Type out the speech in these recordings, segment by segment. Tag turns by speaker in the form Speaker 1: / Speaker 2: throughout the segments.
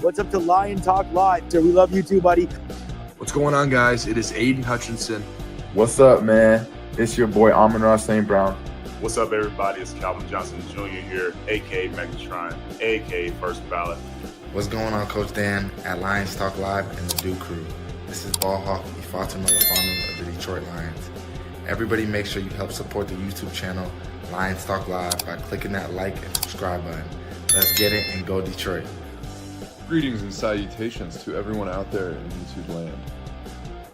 Speaker 1: What's up to Lion Talk Live? So we love you too, buddy.
Speaker 2: What's going on, guys? It is Aiden Hutchinson.
Speaker 3: What's up, man? It's your boy Amon-Ra St. Brown.
Speaker 4: What's up, everybody? It's Calvin Johnson Jr. here, a.k.a. Megatron, a.k.a. First Ballot.
Speaker 5: What's going on, Coach Dan at Lions Talk Live and the Do Crew. This is Ball Hawk Ifeatu Melifonwu of the Detroit Lions. Everybody make sure you help support the YouTube channel Lions Talk Live by clicking that like and subscribe button. Let's get it and go Detroit.
Speaker 6: Greetings and salutations to everyone out there in YouTube land.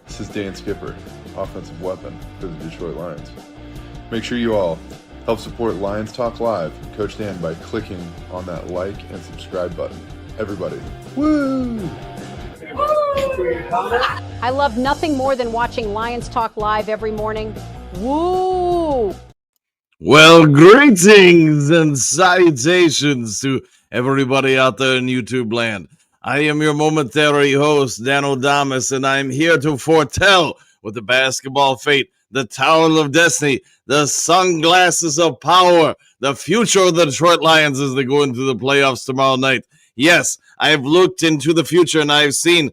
Speaker 6: This is Dan Skipper, offensive weapon for the Detroit Lions. Make sure you all help support Lions Talk Live and Coach Dan by clicking on that like and subscribe button. Everybody, woo!
Speaker 7: I love nothing more than watching Lions Talk Live every morning. Woo!
Speaker 8: Well, greetings and salutations to everybody out there in YouTube land. I am your momentary host, Dan O'Damas, and I'm here to foretell with the basketball fate, the towel of destiny, the sunglasses of power, the future of the Detroit Lions as they go into the playoffs tomorrow night. Yes, I have looked into the future and I have seen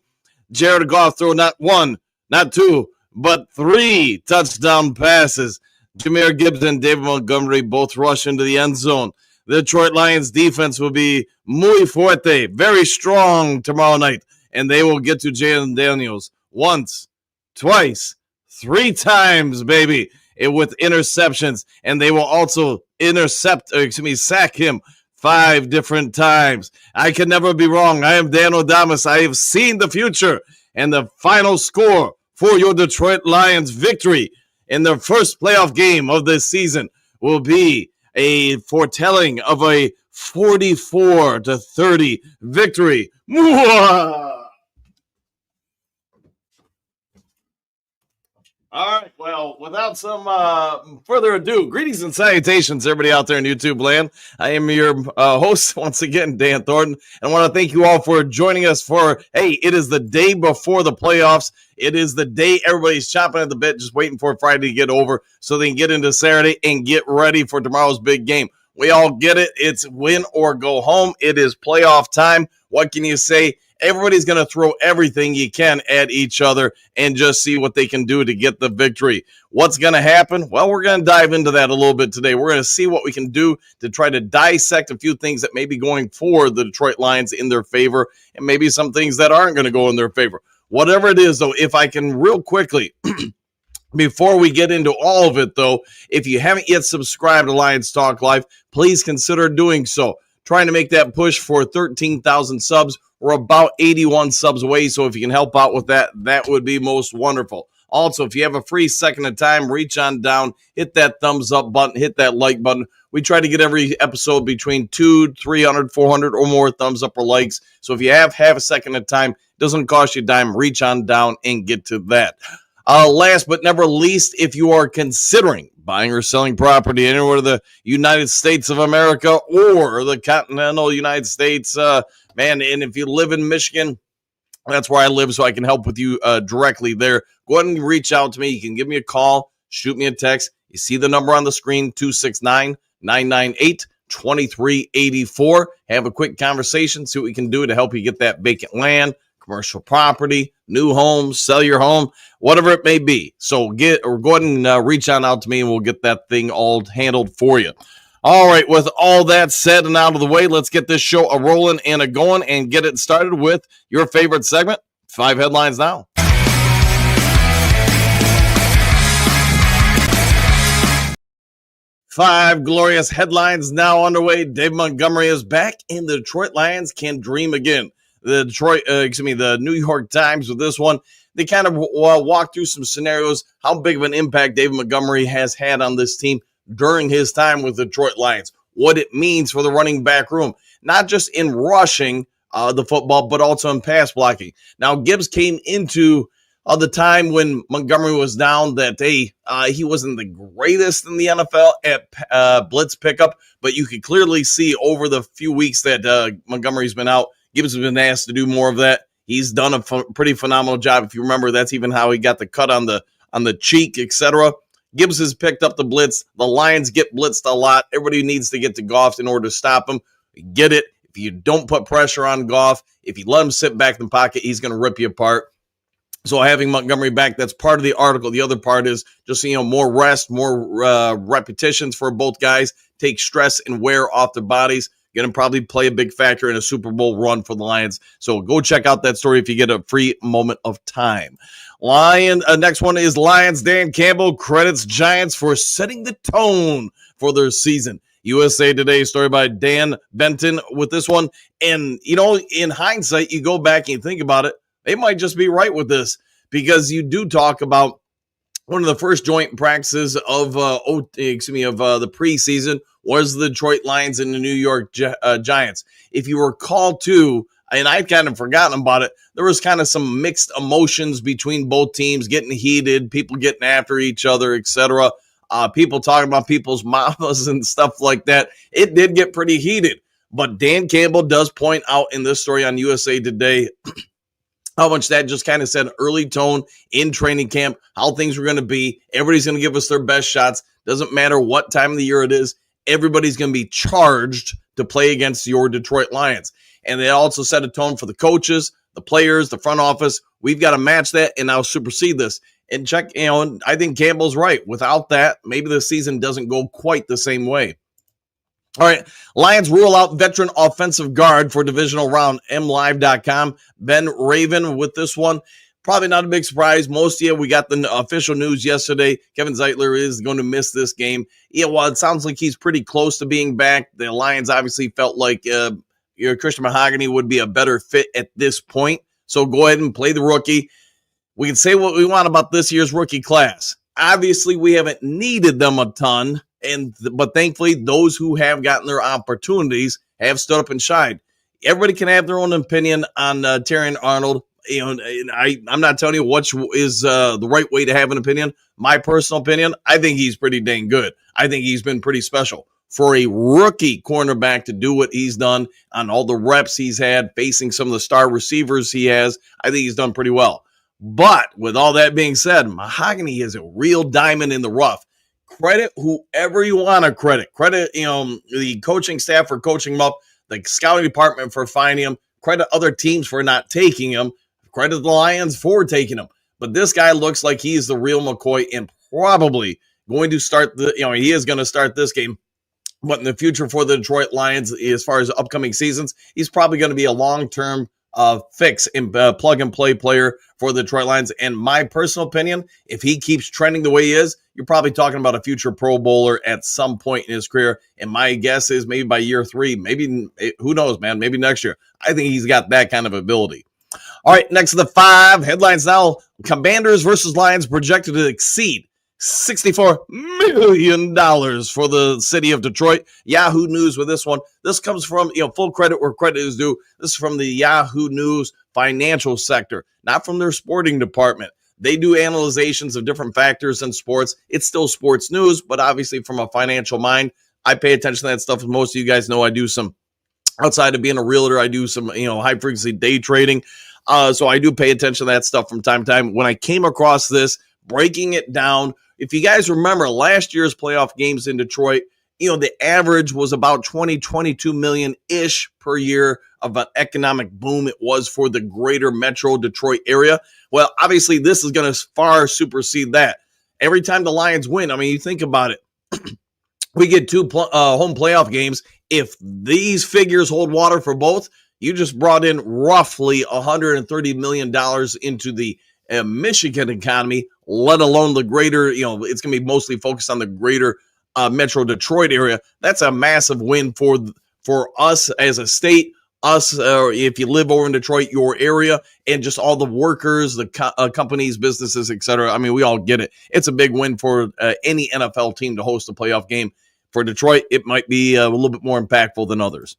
Speaker 8: Jared Goff throw not one, not two, but 3 touchdown passes. Jahmyr Gibbs and David Montgomery both rush into the end zone. The Detroit Lions defense will be muy fuerte, very strong tomorrow night, and they will get to Jalen Daniels once, twice, 3 times, baby, with interceptions, and they will also sack him 5 different times. I can never be wrong. I am Dan O'Damas. I have seen the future, and the final score for your Detroit Lions victory in their first playoff game of this season will be a foretelling of a 44-30 victory. All right, well, without some further ado, greetings and salutations, everybody out there in YouTube land. I am your host, once again, Dan Thornton, and I want to thank you all for joining us for, hey, it is the day before the playoffs. It is the day everybody's chomping at the bit, just waiting for Friday to get over so they can get into Saturday and get ready for tomorrow's big game. We all get it. It's win or go home. It is playoff time. What can you say? Everybody's going to throw everything you can at each other and just see what they can do to get the victory. What's going to happen? Well, we're going to dive into that a little bit today. We're going to see what we can do to try to dissect a few things that may be going for the Detroit Lions in their favor and maybe some things that aren't going to go in their favor. Whatever it is, though, if I can real quickly, before we get into all of it, though, if you haven't yet subscribed to Lions Talk Live, please consider doing so. Trying to make that push for 13,000 subs. We're about 81 subs away, so if you can help out with that, that would be most wonderful. Also, if you have a free second of time, reach on down, hit that thumbs up button, hit that like button. We try to get every episode between 200, 300, 400 or more thumbs up or likes. So if you have a second of time, it doesn't cost you a dime. Reach on down and get to that. Last but never least, if you are considering buying or selling property anywhere in the United States of America or the continental United States, man, and if you live in Michigan, that's where I live, so I can help with you directly there. Go ahead and reach out to me. You can give me a call, shoot me a text. You see the number on the screen, 269-998-2384. Have a quick conversation, see what we can do to help you get that vacant land, commercial property, new home, sell your home, whatever it may be. So go ahead and reach on out to me, and we'll get that thing all handled for you. All right, with all that said and out of the way, let's get this show a rolling and a going and get it started with your favorite segment, 5 Headlines Now. Five glorious headlines now underway. Dave Montgomery is back, and the Detroit Lions can dream again. The New York Times with this one, they kind of walk through some scenarios, how big of an impact David Montgomery has had on this team during his time with the Detroit Lions, what it means for the running back room, not just in rushing the football, but also in pass blocking. Now, Gibbs came into the time when Montgomery was down that he wasn't the greatest in the NFL at blitz pickup, but you could clearly see over the few weeks that Montgomery's been out, Gibbs has been asked to do more of that. He's done a pretty phenomenal job. If you remember, that's even how he got the cut on the cheek, etc. Gibbs has picked up the blitz. The Lions get blitzed a lot. Everybody needs to get to Goff in order to stop him. Get it. If you don't put pressure on Goff, if you let him sit back in the pocket, he's going to rip you apart. So having Montgomery back, that's part of the article. The other part is just, more rest, more repetitions for both guys, take stress and wear off their bodies. Going to probably play a big factor in a Super Bowl run for the Lions. So go check out that story if you get a free moment of time. Next one is Lions. Dan Campbell credits Giants for setting the tone for their season. USA Today story by Dan Benton with this one. And, in hindsight, you go back and you think about it, they might just be right with this, because you do talk about one of the first joint practices of the preseason was the Detroit Lions and the New York Giants. If you recall too, and I'd kind of forgotten about it, there was kind of some mixed emotions between both teams, getting heated, people getting after each other, etc. People talking about people's mamas and stuff like that. It did get pretty heated. But Dan Campbell does point out in this story on USA Today how much that just kind of set an early tone in training camp, how things were going to be. Everybody's going to give us their best shots. Doesn't matter what time of the year it is. Everybody's going to be charged to play against your Detroit Lions. And they also set a tone for the coaches, the players, the front office. We've got to match that and now supersede this. And check, I think Campbell's right. Without that, maybe the season doesn't go quite the same way. All right, Lions rule out veteran offensive guard for divisional round. MLive.com. Ben Raven with this one. Probably not a big surprise. Most of you, we got the official news yesterday. Kevin Zeitler is going to miss this game. Yeah, well, it sounds like he's pretty close to being back. The Lions obviously felt like Christian Mahogany would be a better fit at this point. So go ahead and play the rookie. We can say what we want about this year's rookie class. Obviously, we haven't needed them a ton. But thankfully, those who have gotten their opportunities have stood up and shined. Everybody can have their own opinion on Terrion Arnold. I'm not telling you which is the right way to have an opinion. My personal opinion, I think he's pretty dang good. I think he's been pretty special. For a rookie cornerback to do what he's done on all the reps he's had, facing some of the star receivers he has, I think he's done pretty well. But with all that being said, Mahogany is a real diamond in the rough. Credit whoever you want to credit. Credit, the coaching staff for coaching him up, the scouting department for finding him. Credit other teams for not taking him. Credit the Lions for taking him. But this guy looks like he's the real McCoy and probably going to start he is going to start this game. But in the future for the Detroit Lions, as far as upcoming seasons, he's probably going to be a long-term fix and plug-and-play player for the Detroit Lions. And my personal opinion, if he keeps trending the way he is, you're probably talking about a future Pro Bowler at some point in his career. And my guess is maybe by year 3, maybe, who knows, man, maybe next year. I think he's got that kind of ability. All right, next to the 5 headlines now. Commanders versus Lions projected to exceed $64 million for the city of Detroit. Yahoo News with this one. This comes from, full credit where credit is due. This is from the Yahoo News financial sector, not from their sporting department. They do analyzations of different factors in sports. It's still sports news, but obviously from a financial mind, I pay attention to that stuff. Most of you guys know I do some, outside of being a realtor, I do some, high frequency day trading. So I do pay attention to that stuff from time to time. When I came across this, breaking it down, if you guys remember last year's playoff games in Detroit, the average was about 22 million-ish per year of an economic boom it was for the greater metro Detroit area. Well, obviously, this is going to far supersede that. Every time the Lions win, you think about it, we get 2 home playoff games. If these figures hold water for both, you just brought in roughly $130 million into the Michigan economy, let alone the greater, it's going to be mostly focused on the greater metro Detroit area. That's a massive win for us as a state, if you live over in Detroit, your area, and just all the workers, the companies, businesses, etc. We all get it. It's a big win for any NFL team to host a playoff game. For Detroit, it might be a little bit more impactful than others.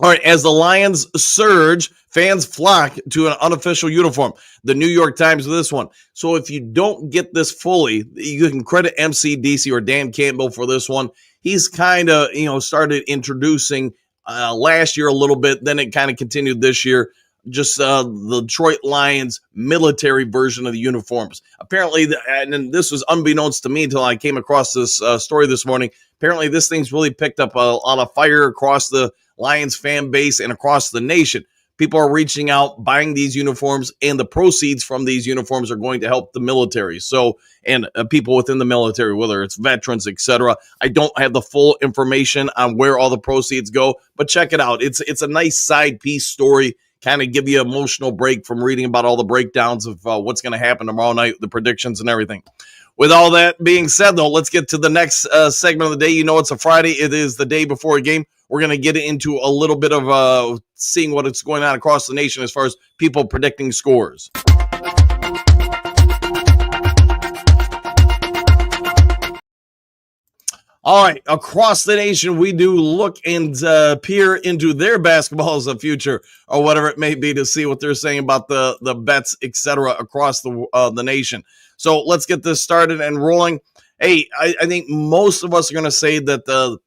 Speaker 8: All right, as the Lions surge, fans flock to an unofficial uniform. The New York Times with this one. So if you don't get this fully, you can credit MCDC or Dan Campbell for this one. He's kind of, started introducing last year a little bit, then it kind of continued this year, just the Detroit Lions military version of the uniforms. Apparently, and this was unbeknownst to me until I came across this story this morning, apparently this thing's really picked up a lot of fire across the Lions fan base and across the nation. People are reaching out, buying these uniforms, and the proceeds from these uniforms are going to help the military. So, and people within the military, whether it's veterans, etc. I don't have the full information on where all the proceeds go, but check it out. It's a nice side piece story, kind of give you an emotional break from reading about all the breakdowns of what's going to happen tomorrow night, the predictions and everything. With all that being said, though, let's get to the next segment of the day. You know, it's a Friday. It is the day before a game. We're going to get into a little bit of seeing what is going on across the nation as far as people predicting scores. All right, across the nation, we do look and peer into their basketball's future or whatever it may be to see what they're saying about the bets, etc., across the nation. So let's get this started and rolling. Hey, I think most of us are going to say that the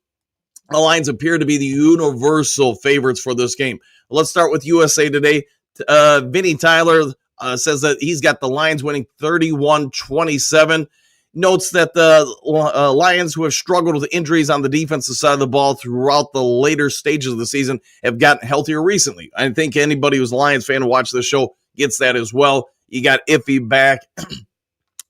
Speaker 8: Lions appear to be the universal favorites for this game. Let's start with USA Today. Vinny Tyler says that he's got the Lions winning 31-27. Notes that the Lions, who have struggled with injuries on the defensive side of the ball throughout the later stages of the season, have gotten healthier recently. I think anybody who's a Lions fan who watched the show gets that as well. You got Iffy back.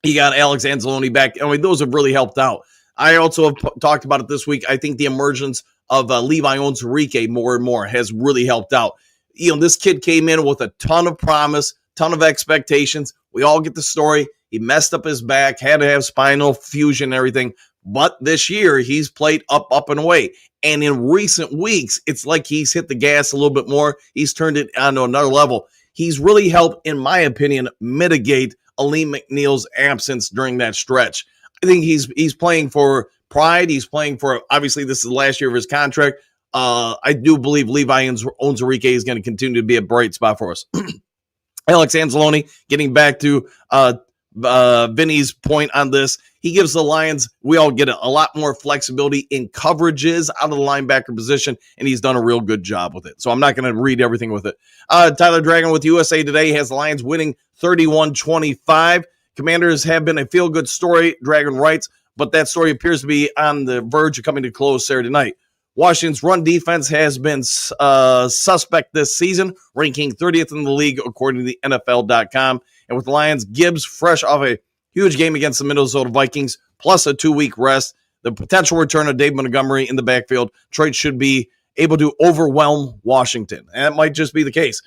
Speaker 8: You got Alex Anzalone back. I mean, those have really helped out. I also have talked about it this week. I think the emergence of Levi Onwuzurike more and more has really helped out. You know, this kid came in with a ton of promise, ton of expectations. We all get the story. He messed up his back, had to have spinal fusion and everything. But this year, he's played up, and away. And in recent weeks, it's like he's hit the gas a little bit more. He's turned it on to another level. He's really helped, in my opinion, mitigate Aleem McNeil's absence during that stretch. I think he's playing for pride. He's playing for, obviously, this is the last year of his contract. I do believe Levi Onwuzurike is going to continue to be a bright spot for us. Alex Anzalone, getting back to Vinny's point on this, he gives the Lions, we all get it, a lot more flexibility in coverages out of the linebacker position, and he's done a real good job with it. So I'm not going to read everything with it. Tyler Dragon with USA Today has the Lions winning 31-25. Commanders have been a feel-good story, Dragon writes, but that story appears to be on the verge of coming to close Saturday night. Washington's run defense has been suspect this season, ranking 30th in the league according to the NFL.com. And with the Lions, Gibbs fresh off a huge game against the Minnesota Vikings, plus a 2-week rest, the potential return of Dave Montgomery in the backfield, Detroit should be able to overwhelm Washington. And that might just be the case.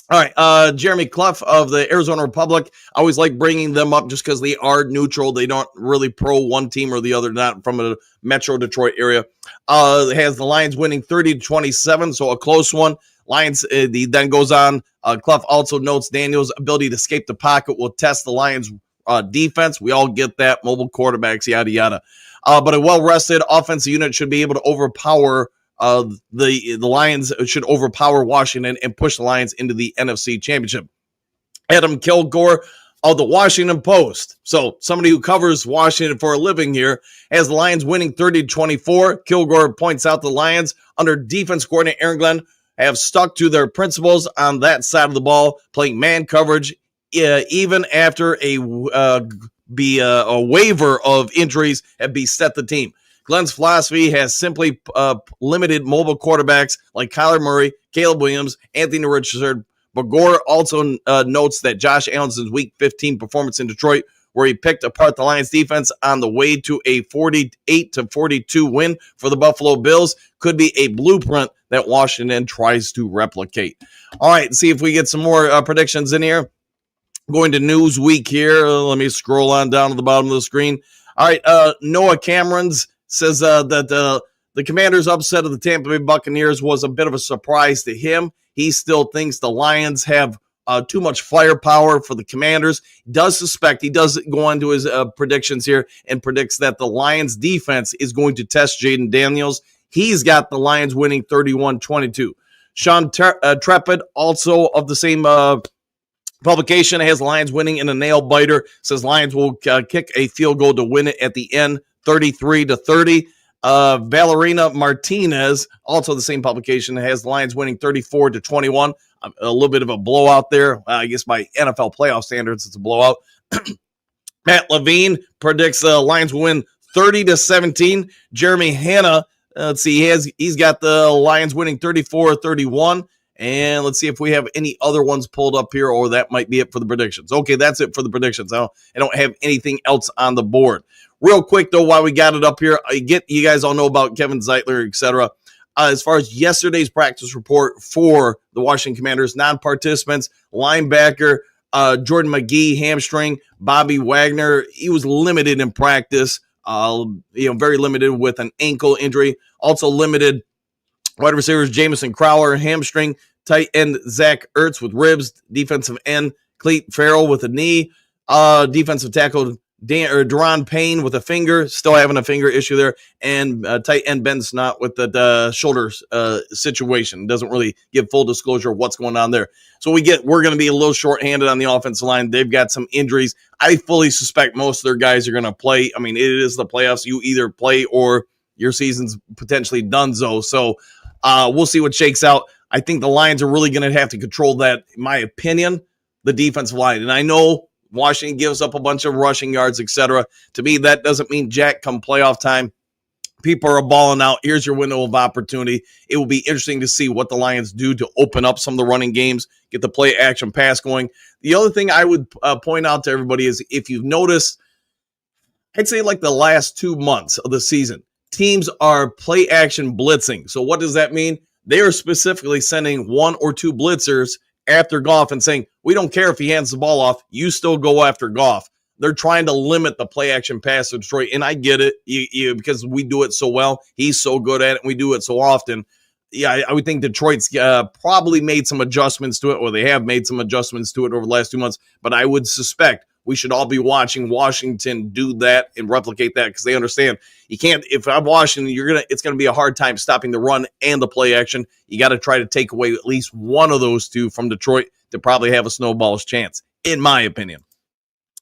Speaker 8: All right, Jeremy Clough of the Arizona Republic. I always like bringing them up just because they are neutral. They don't really pro one team or the other, not from a Metro Detroit area. Has the Lions winning 30-27, so a close one. Lions, he then goes on. Clough also notes Daniels' ability to escape the pocket will test the Lions' defense. We all get that. Mobile quarterbacks, yada, yada. But a well-rested offensive unit should be able to overpower the Lions, should overpower Washington and push the Lions into the NFC Championship. Adam Kilgore of the Washington Post, so somebody who covers Washington for a living here, has the Lions winning 30-24. Kilgore points out the Lions, under defense coordinator Aaron Glenn, have stuck to their principles on that side of the ball, playing man coverage, even after a waiver of injuries have beset the team. Glenn's philosophy has simply limited mobile quarterbacks like Kyler Murray, Caleb Williams, Anthony Richardson. But Gore also notes that Josh Allen's Week 15 performance in Detroit, where he picked apart the Lions defense on the way to a 48-42 win for the Buffalo Bills, could be a blueprint that Washington tries to replicate. All right, see if we get some more predictions in here. Going to Newsweek here. Let me scroll on down to the bottom of the screen. All right, Noah Camerons says that the Commanders' upset of the Tampa Bay Buccaneers was a bit of a surprise to him. He still thinks the Lions have too much firepower for the Commanders. He does go on to his predictions here and predicts that the Lions' defense is going to test Jaden Daniels. He's got the Lions winning 31-22. Sean Trepid, also of the same publication, has Lions winning in a nail-biter, says Lions will kick a field goal to win it at the end, 33-30. Valerina Martinez, also the same publication, has the Lions winning 34-21. A little bit of a blowout there. I guess by NFL playoff standards, it's a blowout. Matt Levine predicts the Lions will win 30-17. Jeremy Hanna Let's see. He's got the Lions winning 34-31. And let's see if we have any other ones pulled up here, or that might be it for the predictions. Okay, that's it for the predictions. I don't have anything else on the board. Real quick, though, while we got it up here, you guys all know about Kevin Zeitler, etc. As far as yesterday's practice report for the Washington Commanders, non-participants, linebacker Jordan McGee, hamstring, Bobby Wagner, he was limited in practice, very limited with an ankle injury. Also limited wide receivers Jamison Crowder, hamstring, tight end Zach Ertz with ribs, defensive end Clete Farrell with a knee, defensive tackle Deron Payne with a finger, still having a finger issue there, and tight end Ben Snott with the shoulder situation. Doesn't really give full disclosure of what's going on there. So we're going to be a little shorthanded on the offensive line. They've got some injuries. I fully suspect most of their guys are going to play. I mean, it is the playoffs. You either play or your season's potentially donezo. So we'll see what shakes out. I think the Lions are really going to have to control that, in my opinion, the defensive line. And I know Washington gives up a bunch of rushing yards, etc. To me, that doesn't mean jack come playoff time. People are balling out. Here's your window of opportunity. It will be interesting to see what the Lions do to open up some of the running games, get the play action pass going. The other thing I would point out to everybody is, if you've noticed, I'd say like the last 2 months of the season, teams are play action blitzing. So what does that mean? They are specifically sending 1 or 2 blitzers after Goff and saying, we don't care if he hands the ball off, you still go after Goff. They're trying to limit the play action pass to Detroit, and I get it because we do it so well. He's so good at it, and we do it so often. Yeah, I would think Detroit's probably made some adjustments to it, or they have made some adjustments to it over the last 2 months, but I would suspect we should all be watching Washington do that and replicate that, because they understand you can't. If I'm Washington, it's gonna be a hard time stopping the run and the play action. You got to try to take away at least one of those two from Detroit to probably have a snowball's chance, in my opinion.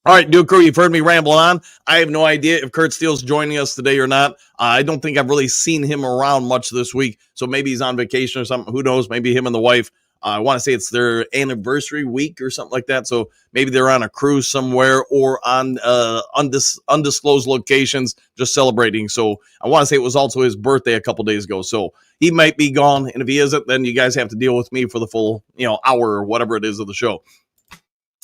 Speaker 8: All right, Duke Crew, you've heard me ramble on. I have no idea if Kurt Steele's joining us today or not. I don't think I've really seen him around much this week, so maybe he's on vacation or something. Who knows? Maybe him and the wife. I want to say it's their anniversary week or something like that, so maybe they're on a cruise somewhere or on undisclosed locations just celebrating. So I want to say it was also his birthday a couple days ago, so he might be gone, and if he isn't, then you guys have to deal with me for the full hour or whatever it is of the show.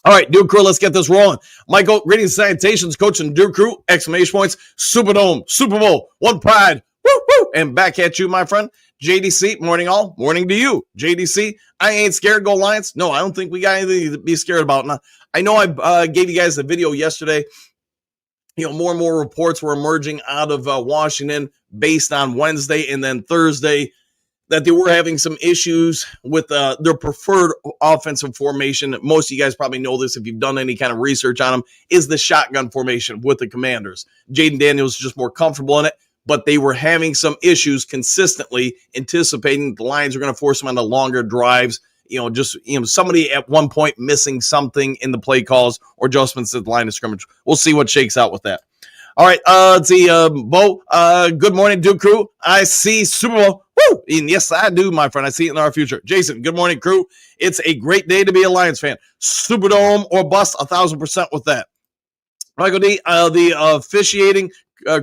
Speaker 8: All right, Duke Crew, let's get this rolling. Michael, greetings, salutations, coach and Duke Crew, exclamation points, Superdome, Super Bowl, one pride, woo, woo, and back at you, my friend. JDC, morning all, morning to you. JDC, I ain't scared, go Lions. No, I don't think we got anything to be scared about. Now, I know I gave you guys the video yesterday. More and more reports were emerging out of Washington based on Wednesday and then Thursday that they were having some issues with their preferred offensive formation. Most of you guys probably know this if you've done any kind of research on them, is the shotgun formation with the Commanders. Jaden Daniels is just more comfortable in it, but they were having some issues consistently, anticipating the Lions are going to force them on the longer drives. Somebody at one point missing something in the play calls or adjustments at the line of scrimmage. We'll see what shakes out with that. All right, let's see, Bo, good morning, Duke Crew. I see Super Bowl. Woo! And yes, I do, my friend. I see it in our future. Jason, good morning, crew. It's a great day to be a Lions fan. Superdome or bust, 1,000% with that. Michael D, the officiating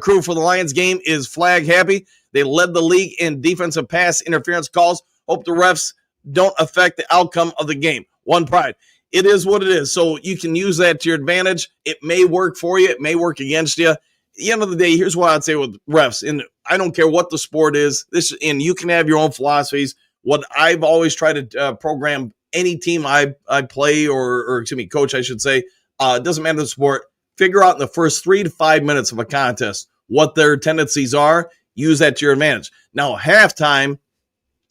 Speaker 8: crew for the Lions game is flag happy. They led the league in defensive pass interference calls. Hope the refs don't affect the outcome of the game. One pride. It is what it is. So you can use that to your advantage. It may work for you. It may work against you. At the end of the day, here's what I'd say with refs, and I don't care what the sport is. And you can have your own philosophies. What I've always tried to program any team I play or excuse me, coach, I should say, it doesn't matter the sport. Figure out in the first 3 to 5 minutes of a contest what their tendencies are. Use that to your advantage. Now, halftime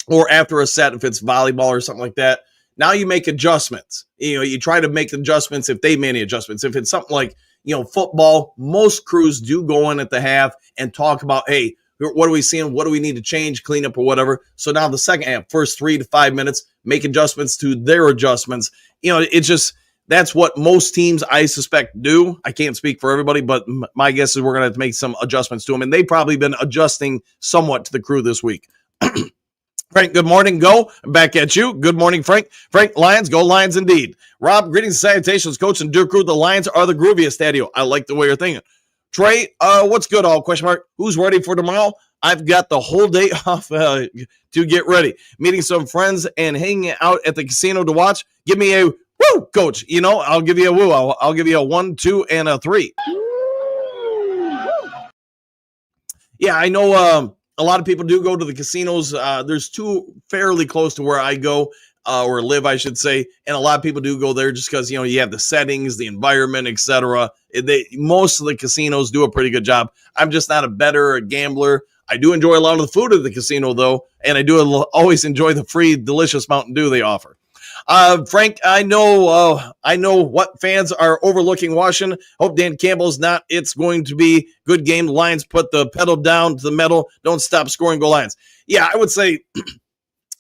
Speaker 8: or after a set, if it's volleyball or something like that, now you make adjustments. You try to make adjustments if they made any adjustments. If it's something like football, most crews do go in at the half and talk about, hey, what are we seeing? What do we need to change, clean up, or whatever? So now the second half, first 3 to 5 minutes, make adjustments to their adjustments. It's just, that's what most teams, I suspect, do. I can't speak for everybody, but my guess is we're going to have to make some adjustments to them. And they've probably been adjusting somewhat to the crew this week. Frank, good morning. Go. Back at you. Good morning, Frank. Frank, Lions. Go Lions indeed. Rob, greetings, salutations, coach and Duke Crew. The Lions are the grooviest, Daddy. I like the way you're thinking. Trey, what's good? All question mark. Who's ready for tomorrow? I've got the whole day off to get ready. Meeting some friends and hanging out at the casino to watch. Give me a woo, coach. You know, I'll give you a woo. I'll give you a 1, 2, and a 3. Yeah, I know a lot of people do go to the casinos. There's 2 fairly close to where I go or live, I should say. And a lot of people do go there just because, you know, you have the settings, the environment, etc. Most of the casinos do a pretty good job. I'm just not a bettor or a gambler. I do enjoy a lot of the food at the casino, though, and I do always enjoy the free, delicious Mountain Dew they offer. Frank, I know what fans are overlooking Washington. Hope Dan Campbell's not. It's going to be good game. The Lions put the pedal down to the metal. Don't stop scoring goal lines. Yeah, I would say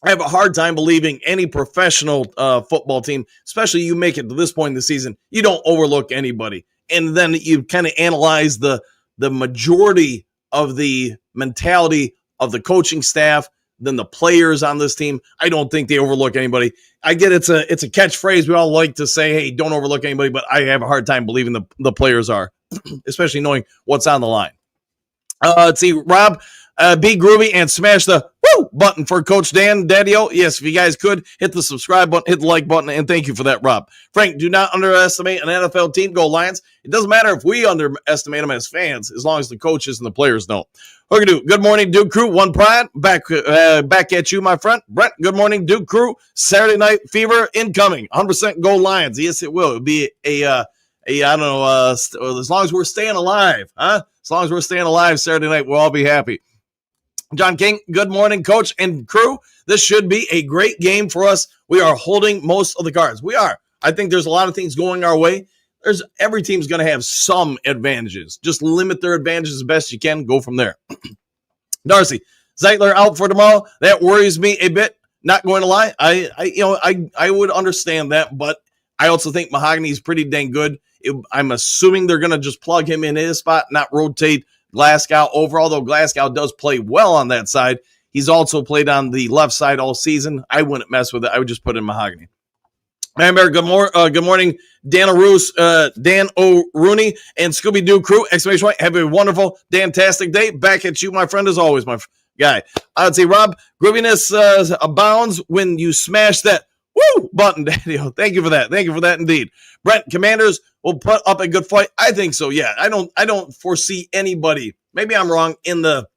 Speaker 8: I have a hard time believing any professional football team, especially you make it to this point in the season, you don't overlook anybody. And then you kind of analyze the majority of the mentality of the coaching staff, then the players on this team. I don't think they overlook anybody. I get it's a catchphrase. We all like to say, hey, don't overlook anybody, but I have a hard time believing the players are, especially knowing what's on the line. Let's see, Rob, be groovy and smash the woo button for Coach Dan Daddy-O. Yes, if you guys could, hit the subscribe button, hit the like button, and thank you for that, Rob. Frank, do not underestimate an NFL team. Go Lions. It doesn't matter if we underestimate them as fans, as long as the coaches and the players don't. Hookadoo, good morning, Duke Crew. One Pride, back at you, my friend. Brent, good morning, Duke Crew. Saturday Night Fever incoming. 100% go Lions. Yes, it will. It'll be I don't know, as long as we're staying alive, huh? As long as we're staying alive Saturday night, we'll all be happy. John King, good morning, coach and crew. This should be a great game for us. We are holding most of the cards. We are. I think there's a lot of things going our way. Every team's going to have some advantages. Just limit their advantages as best you can. Go from there. Darcy, Zeitler out for tomorrow. That worries me a bit. Not going to lie. I would understand that, but I also think Mahogany is pretty dang good. I'm assuming they're going to just plug him in his spot, not rotate Glasgow over, although Glasgow does play well on that side. He's also played on the left side all season. I wouldn't mess with it. I would just put in Mahogany. Remember, good morning, Dan O'Rooney and Scooby-Doo crew. Exclamation point. Have a wonderful, fantastic day. Back at you, my friend, as always, my guy. I'd say, Rob, grooviness abounds when you smash that woo button, Daddy. Thank you for that. Thank you for that indeed. Brent, Commanders will put up a good fight. I think so, yeah. I don't foresee anybody. Maybe I'm wrong in the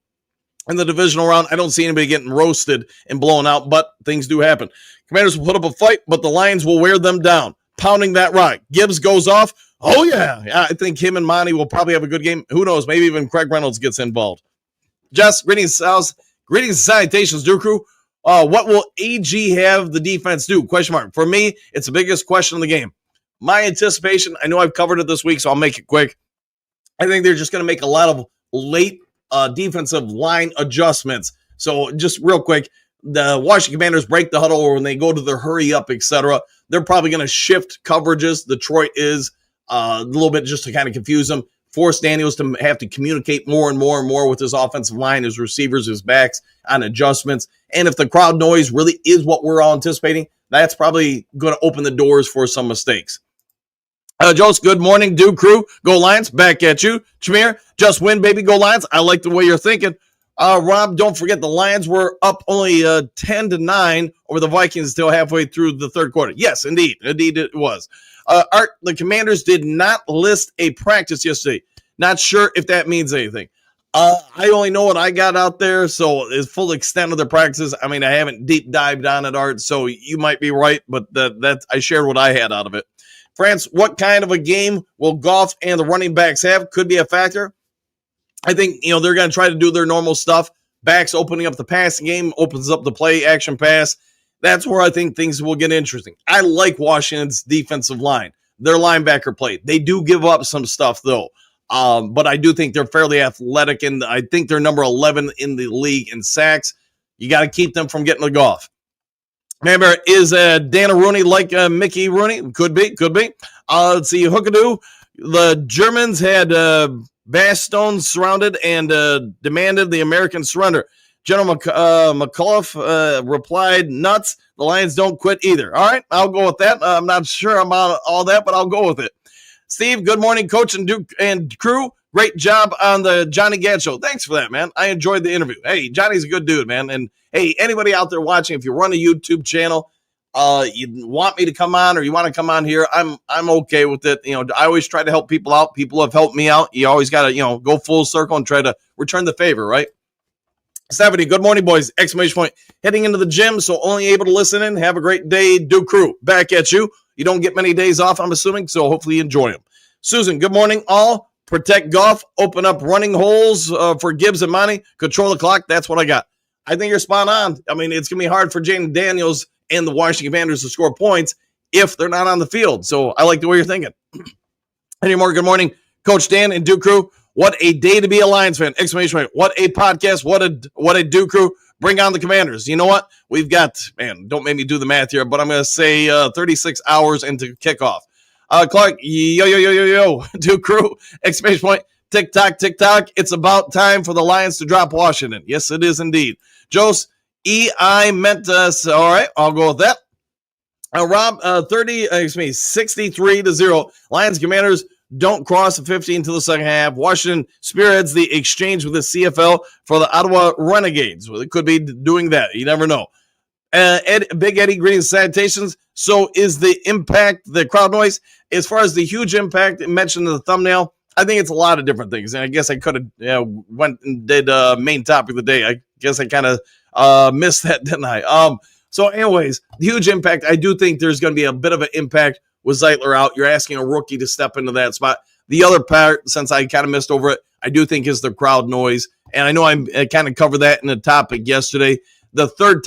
Speaker 8: divisional round. I don't see anybody getting roasted and blown out, but things do happen. Commanders will put up a fight, but the Lions will wear them down. Pounding that rock. Gibbs goes off. Oh, yeah. I think him and Monty will probably have a good game. Who knows? Maybe even Craig Reynolds gets involved. Jess, greetings and salutations, Duke Crew. What will AG have the defense do? Question mark. For me, it's the biggest question of the game. My anticipation, I know I've covered it this week, so I'll make it quick. I think they're just going to make a lot of late defensive line adjustments. So just real quick, the Washington Commanders break the huddle, or when they go to their hurry up, etc. They're probably going to shift coverages. Detroit is a little bit just to kind of confuse them. Force Daniels to have to communicate more and more and more with his offensive line, his receivers, his backs on adjustments. And if the crowd noise really is what we're all anticipating, that's probably going to open the doors for some mistakes. Joseph, good morning, Duke Crew. Go Lions, back at you. Jameer, just win, baby, go Lions. I like the way you're thinking. Rob, don't forget the Lions were up only 10-9 over the Vikings until halfway through the third quarter. Yes, indeed. Indeed it was. Art, the Commanders did not list a practice yesterday. Not sure if that means anything. I only know what I got out there, so the full extent of the practices, I mean, I haven't deep dived on it, Art, so you might be right, but that I shared what I had out of it. France, what kind of a game will Goff and the running backs have? Could be a factor. I think, they're going to try to do their normal stuff. Backs opening up the passing game, opens up the play action pass. That's where I think things will get interesting. I like Washington's defensive line, their linebacker play. They do give up some stuff, though. But I do think they're fairly athletic, and I think they're number 11 in the league in sacks. You got to keep them from getting the Goff. Remember, is Dana Rooney like Mickey Rooney? Could be. Let's see, Hookadoo. The Germans had Bastogne surrounded and demanded the American surrender. General McAuliffe replied, nuts. The Lions don't quit either. All right, I'll go with that. I'm not sure about all that, but I'll go with it. Steve, good morning, coach and Duke and crew. Great job on the Johnny Gad show. Thanks for that, man. I enjoyed the interview. Hey, Johnny's a good dude, man. And hey, anybody out there watching, if you run a YouTube channel, you want me to come on or you want to come on here, I'm okay with it. I always try to help people out. People have helped me out. You always got to, go full circle and try to return the favor, right? Stephanie, good morning, boys. Exclamation point. Heading into the gym, so only able to listen in. Have a great day. Do crew. Back at you. You don't get many days off, I'm assuming, so hopefully you enjoy them. Susan, good morning, all. Protect golf, open up running holes for Gibbs and Monty, control the clock. That's what I got. I think you're spot on. I mean, it's going to be hard for Jaden Daniels and the Washington Commanders to score points if they're not on the field. So I like the way you're thinking. Any more? Good morning, Coach Dan and Duke Crew. What a day to be a Lions fan. Exclamation point. What a podcast. What a Duke Crew. Bring on the Commanders. You know what? We've got, man, don't make me do the math here, but I'm going to say 36 hours into kickoff. Clark, yo, Duke Crew, exclamation point, tick-tock, it's about time for the Lions to drop Washington. Yes, it is indeed. Jose, I meant us. All right, I'll go with that. Rob, 63-0. Lions Commanders don't cross the 15 until the second half. Washington spearheads the exchange with the CFL for the Ottawa Renegades. Well, it could be doing that. You never know. Big Eddie, greetings, salutations. So is the impact, the crowd noise, as far as the huge impact mentioned in the thumbnail, I think it's a lot of different things. And I guess I could have went and did main topic of the day. I guess I kind of missed that, didn't I? So anyways, the huge impact, I do think there's going to be a bit of an impact with Zeitler out. You're asking a rookie to step into that spot. The other part, since I kind of missed over it, I do think is the crowd noise. And I know I kind of covered that in the topic yesterday. The third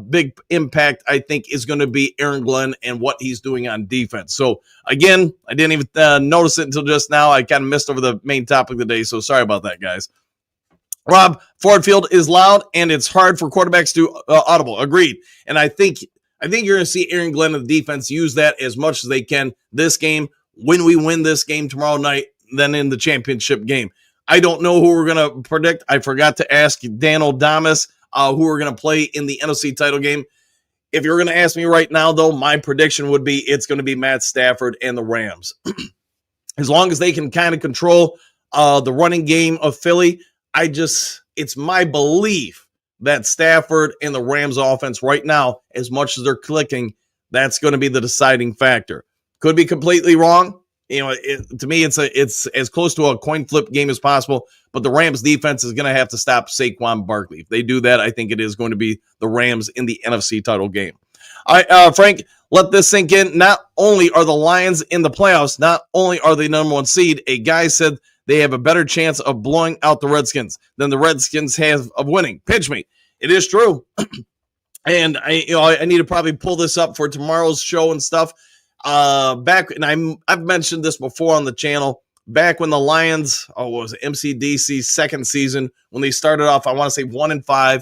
Speaker 8: big impact, I think, is going to be Aaron Glenn and what he's doing on defense. So, again, I didn't even notice it until just now. I kind of missed over the main topic of the day, so sorry about that, guys. Rob, Ford Field is loud, and it's hard for quarterbacks to audible. Agreed. And I think you're going to see Aaron Glenn and the defense use that as much as they can this game, when we win this game tomorrow night, then in the championship game. I don't know who we're going to predict. I forgot to ask Dan O'Damas who are going to play in the NFC title game. If you're going to ask me right now, though, my prediction would be it's going to be Matt Stafford and the Rams. As long as they can kind of control the running game of Philly, it's my belief that Stafford and the Rams offense right now, as much as they're clicking, that's going to be the deciding factor. Could be completely wrong. To me, it's as close to a coin flip game as possible. But the Rams defense is going to have to stop Saquon Barkley. If they do that, I think it is going to be the Rams in the NFC title game. All right, Frank, let this sink in. Not only are the Lions in the playoffs, not only are they number one seed, a guy said they have a better chance of blowing out the Redskins than the Redskins have of winning. Pitch me. It is true. And I need to probably pull this up for tomorrow's show and stuff. I've mentioned this before on the channel. Back when the Lions, what was it, MCDC's second season, when they started off, I want to say 1-5.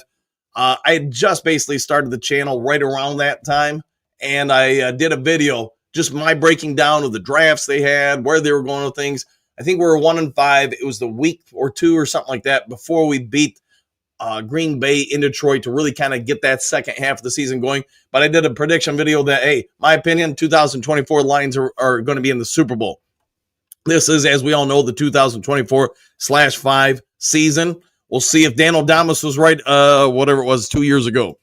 Speaker 8: I had just basically started the channel right around that time, and I did a video, just my breaking down of the drafts they had, where they were going with things. I think we were 1-5. It was the week or two or something like that before we beat Green Bay in Detroit to really kind of get that second half of the season going. But I did a prediction video that, hey, my opinion, 2024 Lions are going to be in the Super Bowl. This is, as we all know, the 2024/5 season. We'll see if Dan O'Damas was right, whatever it was, 2 years ago.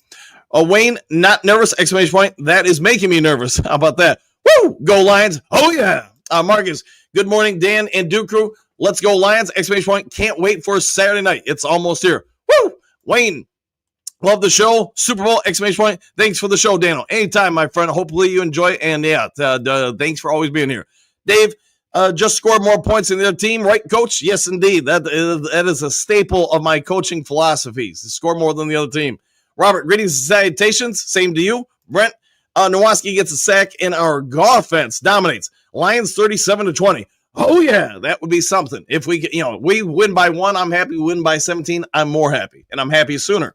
Speaker 8: Wayne, not nervous, exclamation point. That is making me nervous. How about that? Woo! Go Lions. Oh, yeah. Marcus, good morning, Dan and Duke Crew. Let's go Lions, exclamation point. Can't wait for Saturday night. It's almost here. Woo! Wayne, love the show. Super Bowl, exclamation point. Thanks for the show, Daniel. Anytime, my friend. Hopefully you enjoy it. And, yeah, thanks for always being here. Dave, just scored more points than the other team, right, Coach? Yes, indeed. That is a staple of my coaching philosophies. Score more than the other team. Robert, greetings and salutations. Same to you. Brent, Nowaski gets a sack and our offense dominates. Lions 37-20. Oh, yeah, that would be something. If we win by 1, I'm happy. We win by 17, I'm more happy. And I'm happy sooner.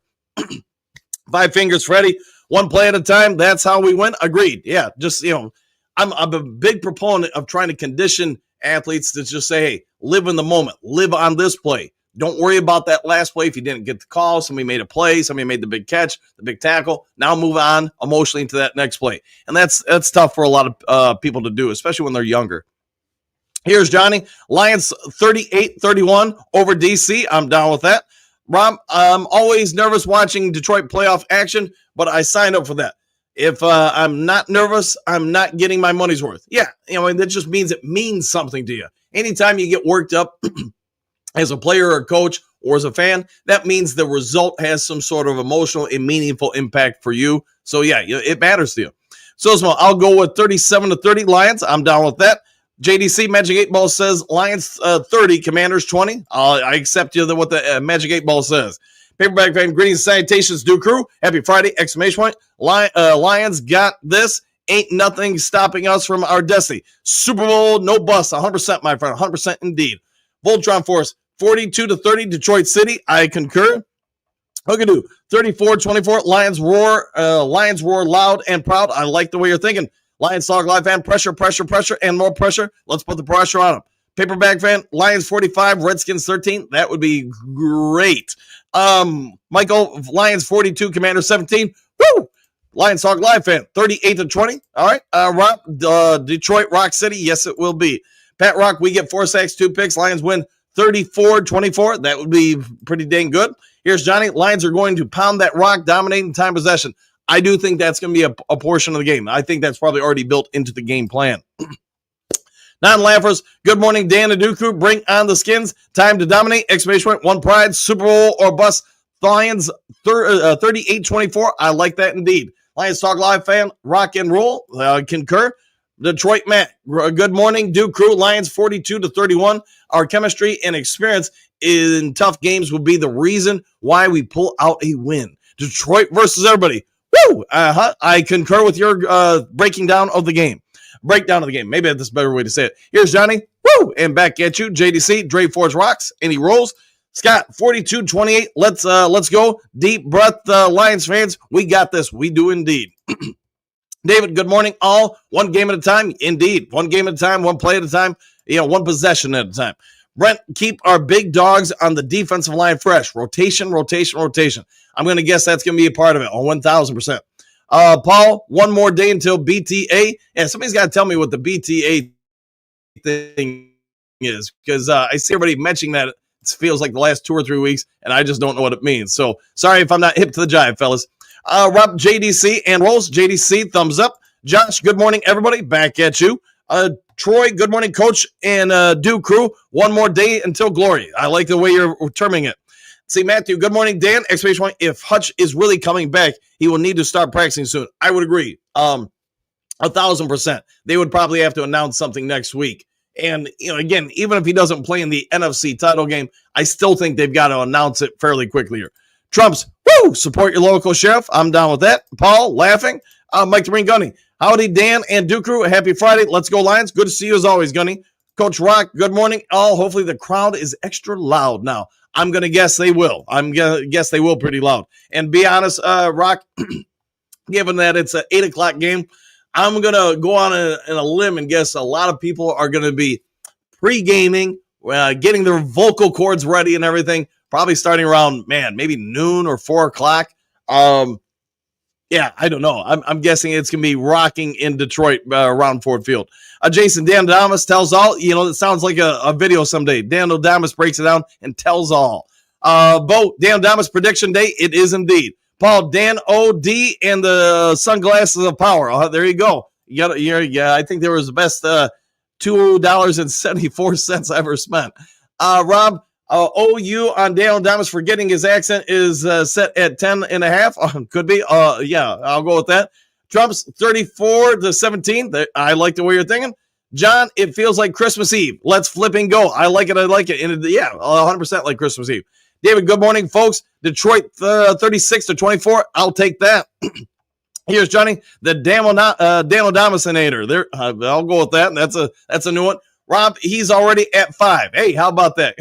Speaker 8: 5 fingers, Freddie. 1 play at a time. That's how we win. Agreed. Yeah, just, I'm a big proponent of trying to condition athletes to just say, hey, live in the moment. Live on this play. Don't worry about that last play if you didn't get the call. Somebody made a play. Somebody made the big catch, the big tackle. Now move on emotionally into that next play. And that's tough for a lot of people to do, especially when they're younger. Here's Johnny. Lions 38-31 over DC. I'm down with that. Rob, I'm always nervous watching Detroit playoff action, but I signed up for that. If I'm not nervous, I'm not getting my money's worth. Yeah, and that just means it means something to you. Anytime you get worked up as a player or a coach or as a fan, that means the result has some sort of emotional and meaningful impact for you. So, yeah, it matters to you. So, I'll go with 37-30 Lions. I'm down with that. JDC Magic 8 Ball says Lions 30, Commanders 20. I accept you what the Magic 8 Ball says. Paperback fan, greetings and salutations, Duke Crew. Happy Friday, exclamation point. Lions got this. Ain't nothing stopping us from our destiny. Super Bowl, no bust. 100%, my friend. 100% indeed. Voltron Force, 42-30, Detroit City. I concur. Hookadoo, 34-24, Lions roar loud and proud. I like the way you're thinking. Lions Talk Live fan, pressure, and more pressure. Let's put the pressure on them. Paperback fan, Lions 45, Redskins 13. That would be great. Michael, Lions 42, Commander 17. Woo! Lions Talk Live fan, 38-20. All right. Rob, Detroit, Rock City. Yes, it will be. Pat Rock, we get 4 sacks, 2 picks. Lions win 34-24. That would be pretty dang good. Here's Johnny. Lions are going to pound that rock, dominating time possession. I do think that's going to be a portion of the game. I think that's probably already built into the game plan. Non-laughers, good morning, Dan and Duke Crew. Bring on the skins. Time to dominate. Exclamation point. One pride. Super Bowl or bust. Lions 38-24. I like that indeed. Lions Talk Live fan. Rock and roll. Concur. Detroit Matt. Good morning, Duke Crew. Lions 42-31. Our chemistry and experience in tough games will be the reason why we pull out a win. Detroit versus everybody. Woo! I concur with your breakdown of the game. Maybe that's a better way to say it. Here's Johnny. Woo! And back at you. JDC. Dre Forge rocks. And he rolls. Scott, 42-28. Let's go. Deep breath, Lions fans. We got this. We do indeed. David, good morning, all. One game at a time. Indeed. One game at a time, one play at a time, one possession at a time. Brent, keep our big dogs on the defensive line fresh. Rotation. I'm going to guess that's going to be a part of it on 1,000%. Paul, one more day until BTA. And somebody's got to tell me what the BTA thing is, because I see everybody mentioning that. It feels like the last 2 or 3 weeks, and I just don't know what it means. So sorry if I'm not hip to the jive, fellas. Rob, JDC, and Rolls. JDC, thumbs up. Josh, good morning, everybody. Back at you. Troy, good morning, Coach, and Duke Crew. One more day until glory. I like the way you're terming it. See, Matthew, good morning, Dan. Exclamation point. If Hutch is really coming back, he will need to start practicing soon. I would agree. 1,000%. They would probably have to announce something next week. And, again, even if he doesn't play in the NFC title game, I still think they've got to announce it fairly quickly here. Trumps, woo! Support your local sheriff. I'm down with that. Paul, laughing. Mike the Marine Gunny. Howdy, Dan and Duke Crew. Happy Friday. Let's go, Lions. Good to see you as always, Gunny. Coach Rock, good morning, all. Hopefully the crowd is extra loud now. I'm going to guess they will. I'm going to guess they will pretty loud. And be honest, Rock, given that it's an 8 o'clock game, I'm going to go on a limb and guess a lot of people are going to be pre-gaming, getting their vocal cords ready and everything, probably starting around, maybe noon or 4 o'clock. Yeah, I don't know. I'm guessing it's going to be rocking in Detroit around Ford Field. Jason, Dan Adamas tells all. It sounds like a video someday. Dan Adamas breaks it down and tells all. Bo, Dan Adamas prediction day. It is indeed. Paul, Dan O.D. and the sunglasses of power. There you go. Yeah, I think there was the best $2.74 I ever spent. Rob, OU on Dan Adamas for getting his accent is set at 10.5. Could be. Yeah, I'll go with that. Trump's 34-17. I like the way you're thinking. John, it feels like Christmas Eve. Let's flip and go. I like it. And yeah, 100% like Christmas Eve. David, good morning, folks. Detroit 36-24. I'll take that. Here's Johnny, the Dan Adamasinator. There, I'll go with that. That's a new one. Rob, he's already at 5. Hey, how about that?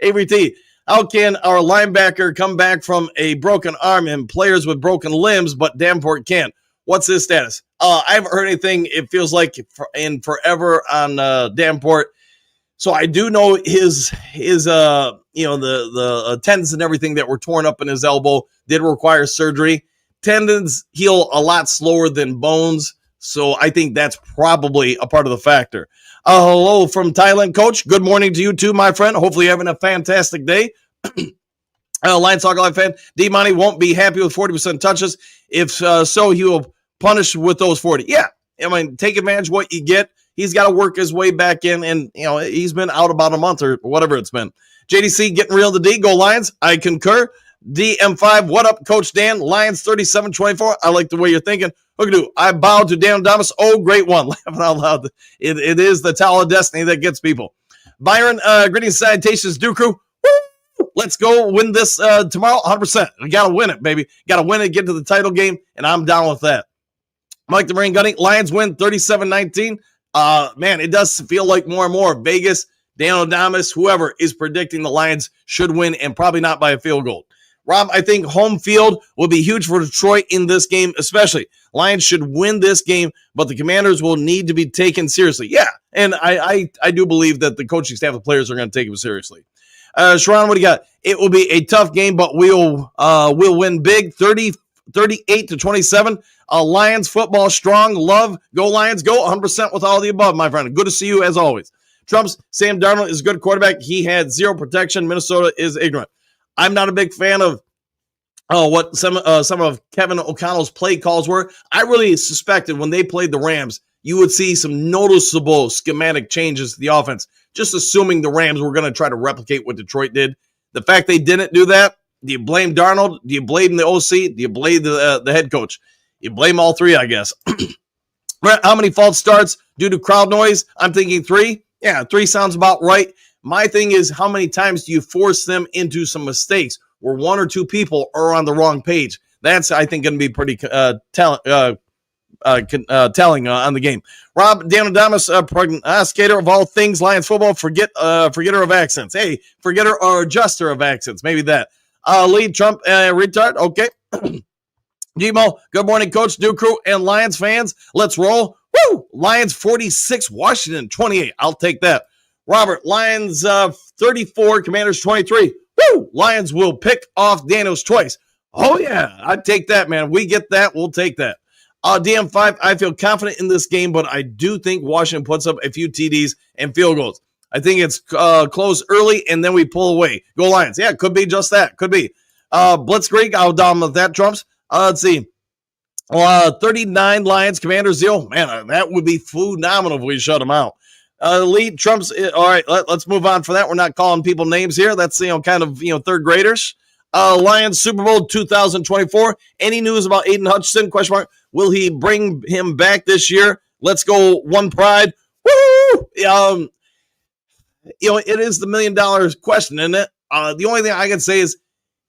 Speaker 8: Avery T, how can our linebacker come back from a broken arm and players with broken limbs, but Davenport can't? What's his status? I haven't heard anything. It feels like in forever on Davenport. So I do know his the tendons and everything that were torn up in his elbow did require surgery. Tendons heal a lot slower than bones. So I think that's probably a part of the factor. Hello from Thailand, Coach. Good morning to you too, my friend. Hopefully you're having a fantastic day. Lions Talk Live fan, D-Money won't be happy with 40% touches. If so, he will punish with those 40. Yeah, I mean, take advantage of what you get. He's got to work his way back in, and he's been out about a month or whatever it's been. JDC getting real to D. Go Lions. I concur. DM5, what up, Coach Dan? Lions 37-24. I like the way you're thinking. Hookadoo, I bow to Dan Damas. Oh, great one. Laughing out loud. It is the towel of destiny that gets people. Byron, greetings, salutations, Duke Crew. Woo! Let's go win this tomorrow, 100%. We got to win it, baby. Got to win it, get to the title game, and I'm down with that. Mike the Marine Gunning, Lions win 37-19. Man, it does feel like more and more. Vegas, Dan O'Damas, whoever is predicting the Lions should win, and probably not by a field goal. Rob, I think home field will be huge for Detroit in this game, especially. Lions should win this game, but the Commanders will need to be taken seriously. Yeah, and I do believe that the coaching staff, the players are going to take them seriously. Sharon, what do you got? It will be a tough game, but we'll win big, 38-27. Lions football strong, love, go Lions, go 100% with all the above, my friend. Good to see you as always. Trump's Sam Darnold is a good quarterback. He had zero protection. Minnesota is ignorant. I'm not a big fan of what some of Kevin O'Connell's play calls were. I really suspected when they played the Rams, you would see some noticeable schematic changes to the offense, just assuming the Rams were going to try to replicate what Detroit did. The fact they didn't do that, do you blame Darnold? Do you blame the OC? Do you blame the head coach? You blame all three, I guess. How many false starts due to crowd noise? I'm thinking 3. Yeah, 3 sounds about right. My thing is, how many times do you force them into some mistakes where 1 or 2 people are on the wrong page? That's, I think, going to be pretty telling on the game. Rob, Dan Adamas, prognosticator of all things Lions football, forgetter of accents. Hey, forgetter or adjuster of accents. Maybe that. Lead Trump, retard. Okay. Demo, good morning, Coach, Duke Crew, and Lions fans. Let's roll. Woo! Lions 46, Washington 28. I'll take that. Robert, Lions 34, Commanders 23. Woo! Lions will pick off Daniels twice. Oh, yeah. I'd take that, man. We get that. We'll take that. DM5, I feel confident in this game, but I do think Washington puts up a few TDs and field goals. I think it's close early, and then we pull away. Go Lions. Yeah, could be just that. Could be. Blitzkrieg, I'll down with that, Trumps. Let's see. 39 Lions, Commanders 0. Man, that would be phenomenal if we shut them out. Lead Trump's. All right, let's move on for that. We're not calling people names here. That's kind of third graders. Lions Super Bowl 2024. Any news about Aiden Hutchinson? Question mark. Will he bring him back this year? Let's go One Pride. Woo! It is the $1 million question, isn't it? The only thing I can say is,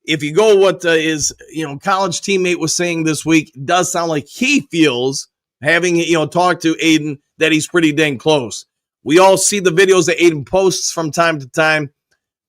Speaker 8: if you go what is college teammate was saying this week, it does sound like he feels, having talked to Aiden, that he's pretty dang close. We all see the videos that Aiden posts from time to time.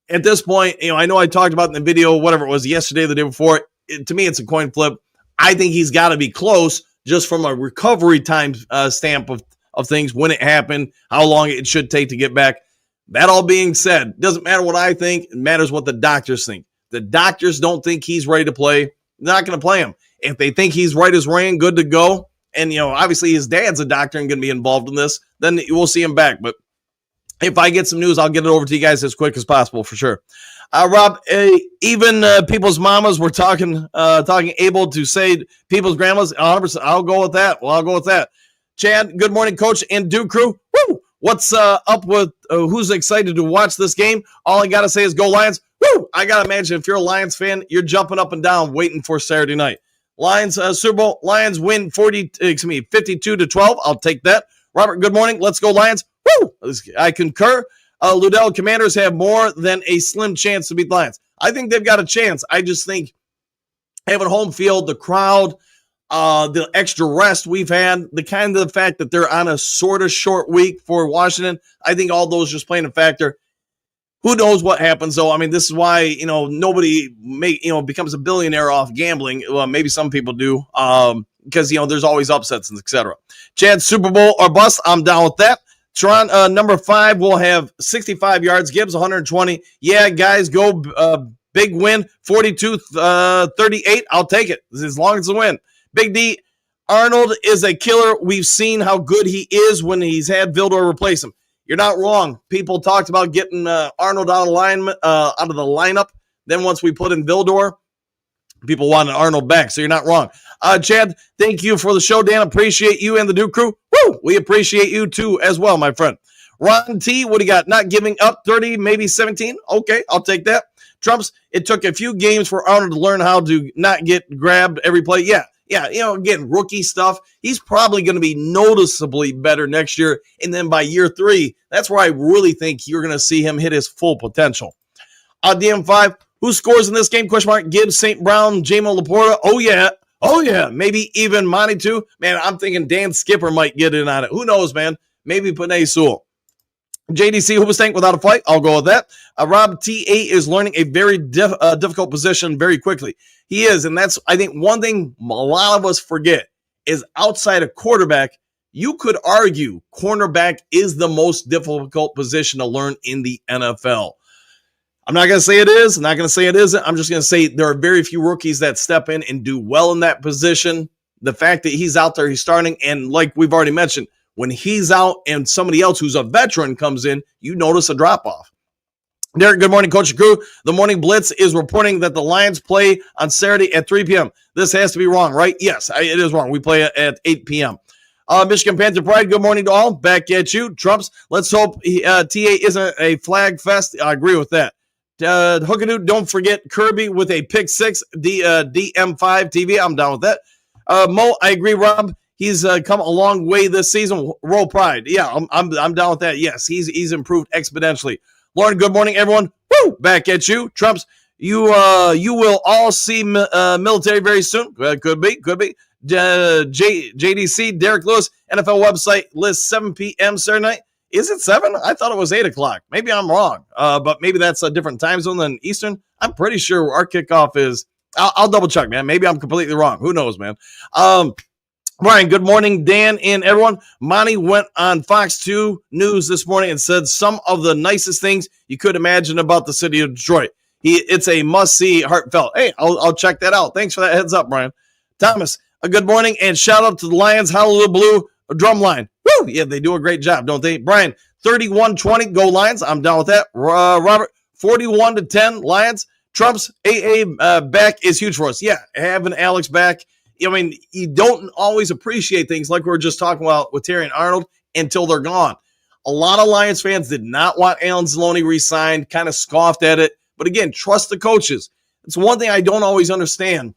Speaker 8: At this point, I know I talked about in the video, whatever it was, yesterday, the day before. To me, it's a coin flip. I think he's got to be close, just from a recovery time stamp of things, when it happened, how long it should take to get back. That all being said, doesn't matter what I think. It matters what the doctors think. The doctors don't think he's ready to play. They're not going to play him. If they think he's right as rain, good to go, and obviously his dad's a doctor and going to be involved in this, then we'll see him back. But if I get some news, I'll get it over to you guys as quick as possible for sure. Rob, even people's mamas were talking able to say people's grandmas. 100%. I'll go with that. Well, I'll go with that. Chad, good morning, Coach and Duke Crew. Woo! What's up with who's excited to watch this game? All I got to say is go Lions. Woo! I got to imagine if you're a Lions fan, you're jumping up and down waiting for Saturday night. Lions Super Bowl. Lions win 52-12. I'll take that. Robert, good morning. Let's go Lions. Woo! I concur. Ludell, Commanders have more than a slim chance to beat the Lions. I think they've got a chance. I just think having home field, the crowd, the extra rest we've had, the fact that they're on a sort of short week for Washington, I think all those just playing a factor. Who knows what happens, though? I mean, this is why, nobody becomes a billionaire off gambling. Well, maybe some people do, because, there's always upsets and et cetera. Chad, Super Bowl or bust, I'm down with that. Toronto, number 5 will have 65 yards. Gibbs, 120. Yeah, guys, go big win, 42-38. I'll take it as long as it's a win. Big D, Arnold is a killer. We've seen how good he is when he's had Vildor replace him. You're not wrong. People talked about getting Arnold out of the lineup. Then once we put in Vildor, people wanted Arnold back. So you're not wrong. Chad, thank you for the show. Dan, appreciate you and the Duke crew. Woo! We appreciate you too as well, my friend. Ron T, what do you got? Not giving up 30, maybe 17. Okay, I'll take that. Trumps, it took a few games for Arnold to learn how to not get grabbed every play. Yeah, again, rookie stuff. He's probably going to be noticeably better next year. And then by year 3, that's where I really think you're going to see him hit his full potential. DM5, who scores in this game? Question mark. Gibbs, St. Brown, Jamo Laporta. Oh, yeah. Maybe even Monty, too. Man, I'm thinking Dan Skipper might get in on it. Who knows, man? Maybe Panay Sewell. JDC Hoobastank without a fight. I'll go with that. Rob T8 is learning a very difficult position very quickly. He is, and that's, I think, one thing a lot of us forget is outside of quarterback, you could argue cornerback is the most difficult position to learn in the NFL. I'm not going to say it is. I'm not going to say it isn't. I'm just going to say there are very few rookies that step in and do well in that position. The fact that he's out there, he's starting, and like we've already mentioned, when he's out and somebody else who's a veteran comes in, you notice a drop-off. Derek, good morning, Coach Crew. The Morning Blitz is reporting that the Lions play on Saturday at 3 p.m. This has to be wrong, right? Yes, it is wrong. We play at 8 p.m. Michigan Panther Pride, good morning to all. Back at you. Trumps, let's hope TA isn't a flag fest. I agree with that. Hookadoo, don't forget Kirby with a pick 6, DM5 TV. I'm down with that. Mo, I agree, Rob. He's come a long way this season. Roll Pride. Yeah, I'm down with that. Yes, he's improved exponentially. Lauren, good morning, everyone. Woo! Back at you. Trumps, you will all see military very soon. Could be. JDC, Derek Lewis, NFL website lists 7 p.m. Saturday night. Is it 7? I thought it was 8 o'clock. Maybe I'm wrong, but maybe that's a different time zone than Eastern. I'm pretty sure our kickoff is. I'll double check, man. Maybe I'm completely wrong. Who knows, man? Brian, good morning, Dan and everyone. Monty went on Fox 2 News this morning and said some of the nicest things you could imagine about the city of Detroit. It's a must-see, heartfelt. Hey, I'll check that out. Thanks for that heads up, Brian. Thomas, a good morning, and shout out to the Lions Hallelujah Blue drum line. Woo! Yeah, they do a great job, don't they? Brian, 31-20, go Lions. I'm down with that. Robert, 41-10, Lions. Trump's AA back is huge for us. Yeah, having Alex back. I mean, you don't always appreciate things like we were just talking about with Terry and Arnold until they're gone. A lot of Lions fans did not want Alan Zalone re-signed, kind of scoffed at it. But again, trust the coaches. It's one thing I don't always understand.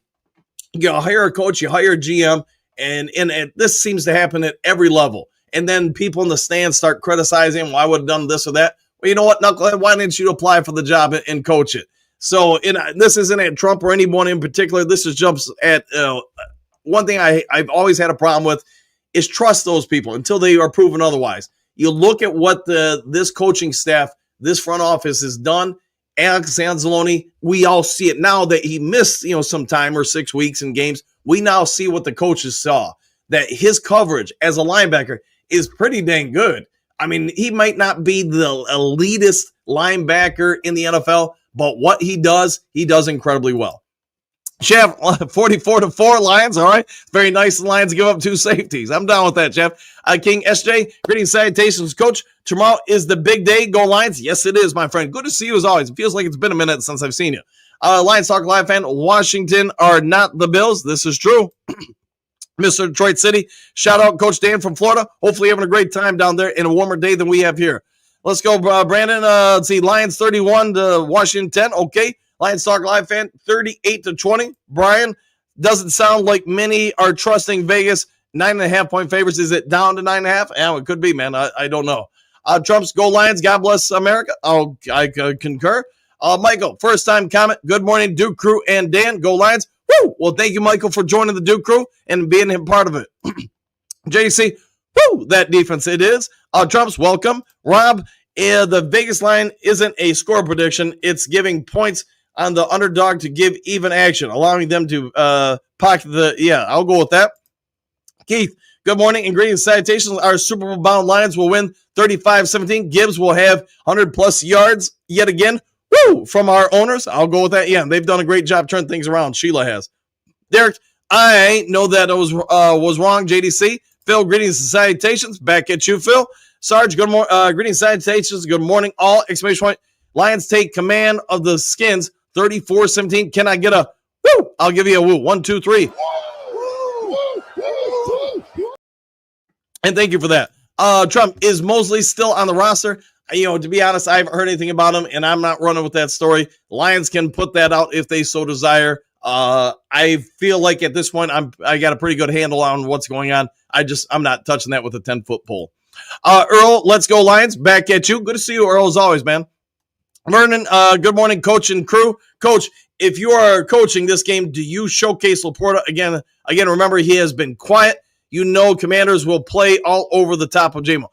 Speaker 8: You hire a coach, you hire a GM, and this seems to happen at every level. And then people in the stands start criticizing, well, I would have done this or that. Well, you know what, Knucklehead, why didn't you apply for the job and coach it? So this isn't at Trump or anyone in particular. This is jumps at one thing I've always had a problem with is trust those people until they are proven otherwise. You look at what this coaching staff, this front office has done. Alex Anzalone, we all see it now that he missed some time or 6 weeks in games. We now see what the coaches saw, that his coverage as a linebacker is pretty dang good. I mean, he might not be the elitist linebacker in the NFL, but what he does incredibly well. Chef, 44-4 Lions. All right. Very nice. The Lions give up 2 safeties. I'm down with that, Chef. King SJ, greetings, salutations, Coach. Tomorrow is the big day. Go Lions. Yes, it is, my friend. Good to see you as always. It feels like it's been a minute since I've seen you. Lions Talk Live fan, Washington are not the Bills. This is true. Mr. Detroit City, shout out Coach Dan from Florida. Hopefully having a great time down there in a warmer day than we have here. Let's go, Brandon. Let's see, Lions 31 to Washington 10. Okay. Lions Talk Live fan, 38-20. Brian, doesn't sound like many are trusting Vegas. 9.5-point favorites. Is it down to 9.5? Yeah, it could be, man. I don't know. Trump's go Lions. God bless America. I concur. Michael, first time comment. Good morning, Duke Crew and Dan. Go Lions. Woo! Well, thank you, Michael, for joining the Duke Crew and being a part of it. JC, woo! That defense it is. Trump's welcome. Rob, the Vegas line isn't a score prediction. It's giving points on the underdog to give even action, allowing them to pocket the. Yeah, I'll go with that. Keith, good morning and greetings. Salutations. Our Super Bowl bound Lions will win 35-17. Gibbs will have 100+ yards yet again. Woo! From our owners. I'll go with that. Yeah, they've done a great job turning things around. Sheila has. Derek, I know that it was wrong, JDC. Phil, greetings and salutations. Back at you, Phil. Sarge, good morning. Greetings and salutations. Good morning, all. Exclamation point. Lions take command of the Skins. 34-17. Can I get a woo? I'll give you a woo. 1, 2, 3. And thank you for that. Trump, is Mosley still on the roster? To be honest, I haven't heard anything about him, and I'm not running with that story. Lions can put that out if they so desire. I feel like at this point, I got a pretty good handle on what's going on. I'm not touching that with a 10-foot pole. Earl, let's go Lions. Back at you. Good to see you, Earl, as always, man. Vernon, good morning, coach and crew. Coach, if you are coaching this game, do you showcase Laporta again? Again, remember, he has been quiet. Commanders will play all over the top of JMO.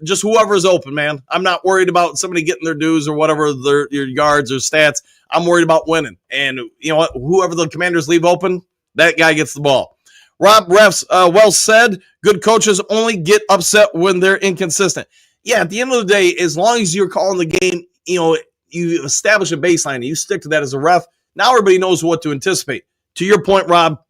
Speaker 8: Just whoever's open, man. I'm not worried about somebody getting their dues or whatever, your yards or stats. I'm worried about winning. And you know what? Whoever the Commanders leave open, that guy gets the ball. Rob Refs, well said. Good coaches only get upset when they're inconsistent. Yeah, at the end of the day, as long as you're calling the game, you establish a baseline and you stick to that as a ref. Now everybody knows what to anticipate. To your point, Rob,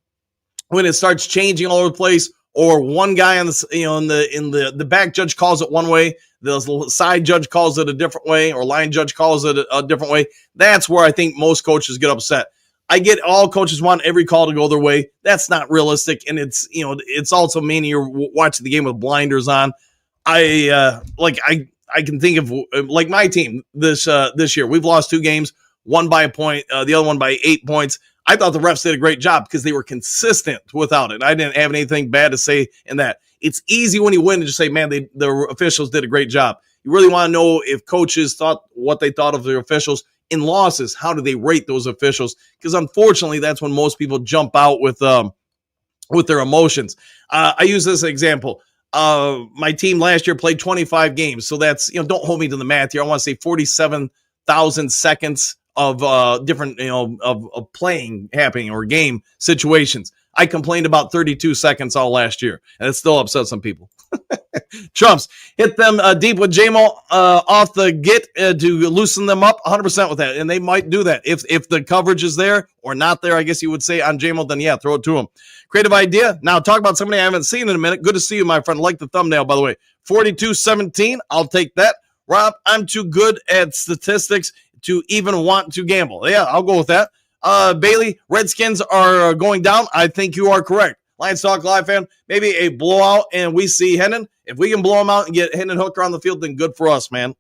Speaker 8: when it starts changing all over the place, or one guy on the the back judge calls it one way, the side judge calls it a different way, or line judge calls it a different way. That's where I think most coaches get upset. I get all coaches want every call to go their way. That's not realistic, and it's also meaning you're watching the game with blinders on. I can think of like my team this year. We've lost 2 games, one by a point, the other one by 8 points. I thought the refs did a great job because they were consistent without it. I didn't have anything bad to say in that. It's easy when you win to just say, man, the officials did a great job. You really want to know if coaches thought what they thought of their officials. In losses, how do they rate those officials? Because unfortunately, that's when most people jump out with their emotions. I use this example. My team last year played 25 games. So that's, don't hold me to the math here. I want to say 47,000 seconds of different, of playing happening or game situations. I complained about 32 seconds all last year, and it still upset some people. Trumps, hit them deep with JMO off the get to loosen them up 100% with that, and they might do that. If the coverage is there or not there, I guess you would say on JMO, then yeah, throw it to them. Creative idea. Now talk about somebody I haven't seen in a minute. Good to see you, my friend. Like the thumbnail, by the way. 42-17. I'll take that. Rob, I'm too good at statistics to even want to gamble. Yeah, I'll go with that. Bailey, Redskins are going down. I think you are correct. Lions Talk Live fan, maybe a blowout, and we see Hennon. If we can blow him out and get Hennon Hooker on the field, then good for us, man.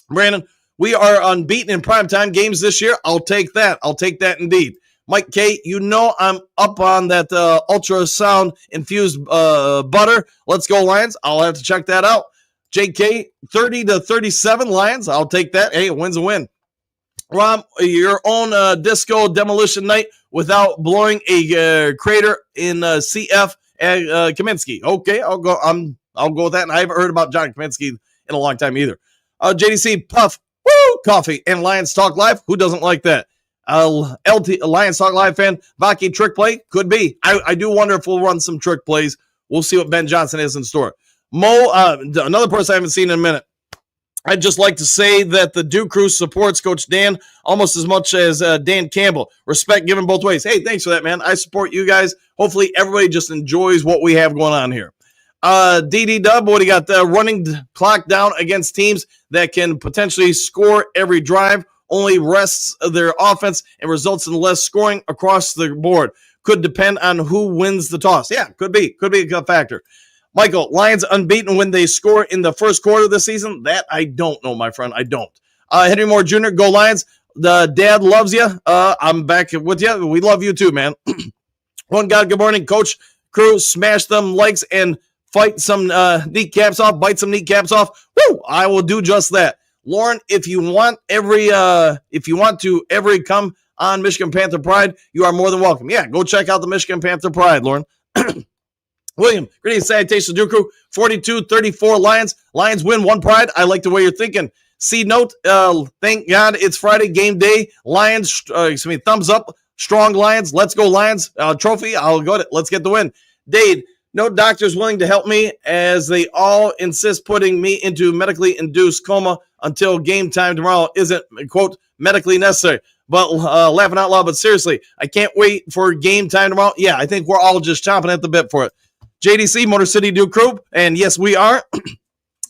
Speaker 8: Brandon, we are unbeaten in primetime games this year. I'll take that. I'll take that indeed. Mike K, I'm up on that ultrasound-infused butter. Let's go, Lions. I'll have to check that out. JK, 30-37 Lions. I'll take that. Hey, a win's a win. Rob, your own disco demolition night without blowing a crater in CF Kaminsky. Okay, I'll go with that. And I haven't heard about John Kaminsky in a long time either. JDC Puff, woo, coffee and Lions Talk Live. Who doesn't like that? LT Lions Talk Live fan, Vaki trick play could be. I do wonder if we'll run some trick plays. We'll see what Ben Johnson has in store. Mo, another person I haven't seen in a minute. I'd just like to say that the Duke Crew supports Coach Dan almost as much as Dan Campbell. Respect given both ways. Hey, thanks for that, man. I support you guys. Hopefully, everybody just enjoys what we have going on here. DD Dub, what do you got? Running the clock down against teams that can potentially score every drive, only rests their offense and results in less scoring across the board. Could depend on who wins the toss. Yeah, could be a factor. Michael, Lions unbeaten when they score in the first quarter of the season? That I don't know, my friend. I don't. Henry Moore Jr., go Lions. The dad loves you. I'm back with you. We love you too, man. One God, good morning, Coach. Crew, smash them likes and fight some kneecaps off, bite some kneecaps off. Woo! I will do just that. Lauren, if you want to every come on Michigan Panther Pride, you are more than welcome. Yeah, go check out the Michigan Panther Pride, Lauren. William, greetings, salutations, Duke Crew. 42-34 Lions. Lions win, one pride. I like the way you're thinking. C note, thank God it's Friday, game day. Lions, thumbs up. Strong Lions. Let's go, Lions. Trophy, I'll go to it. Let's get the win. Dade, no doctors willing to help me as they all insist putting me into medically induced coma until game time tomorrow isn't, quote, medically necessary. But laughing out loud, but seriously, I can't wait for game time tomorrow. Yeah, I think we're all just chomping at the bit for it. JDC, Motor City Duke Crew, and yes, we are.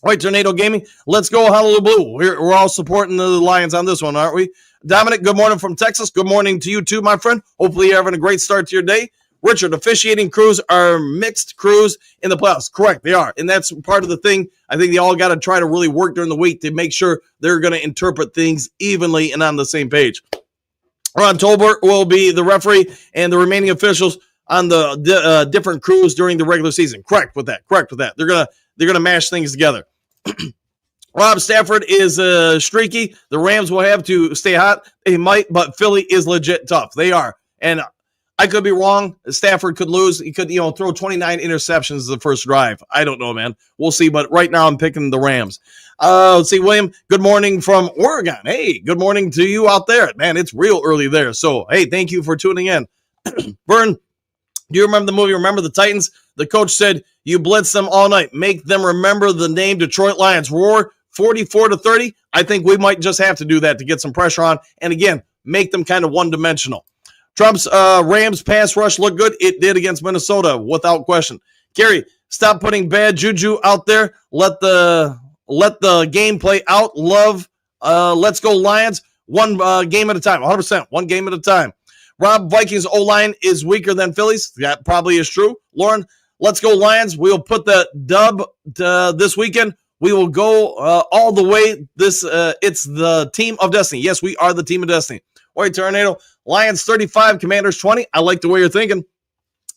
Speaker 8: White Tornado Gaming, let's go Honolulu Blue. We're all supporting the Lions on this one, aren't we? Dominic, good morning from Texas. Good morning to you too, my friend. Hopefully you're having a great start to your day. Richard, officiating crews are mixed crews in the playoffs. Correct, they are. And that's part of the thing. I think they all got to try to really work during the week to make sure they're going to interpret things evenly and on the same page. Ron Tolbert will be the referee and the remaining officials on the different crews during the regular season. Correct with that. They're gonna mash things together. Rob Stafford is streaky. The Rams will have to stay hot. They might, but Philly is legit tough. They are. And I could be wrong. Stafford could lose. He could, throw 29 interceptions the first drive. I don't know, man. We'll see. But right now I'm picking the Rams. Let's see, William, good morning from Oregon. Hey, good morning to you out there. Man, it's real early there. So, hey, thank you for tuning in. Vern, do you remember the movie Remember the Titans? The coach said, you blitz them all night. Make them remember the name Detroit Lions. Roar 44-30. I think we might just have to do that to get some pressure on. And again, make them kind of one-dimensional. Trump's Rams pass rush looked good. It did against Minnesota, without question. Gary, stop putting bad juju out there. Let the game play out. Let's go Lions. One game at a time, 100%. One game at a time. Rob, Vikings O-line is weaker than Phillies. That probably is true. Lauren, let's go Lions. We'll put the dub this weekend. We will go all the way. It's the team of destiny. Yes, we are the team of destiny. White Tornado, Lions 35, Commanders 20. I like the way you're thinking.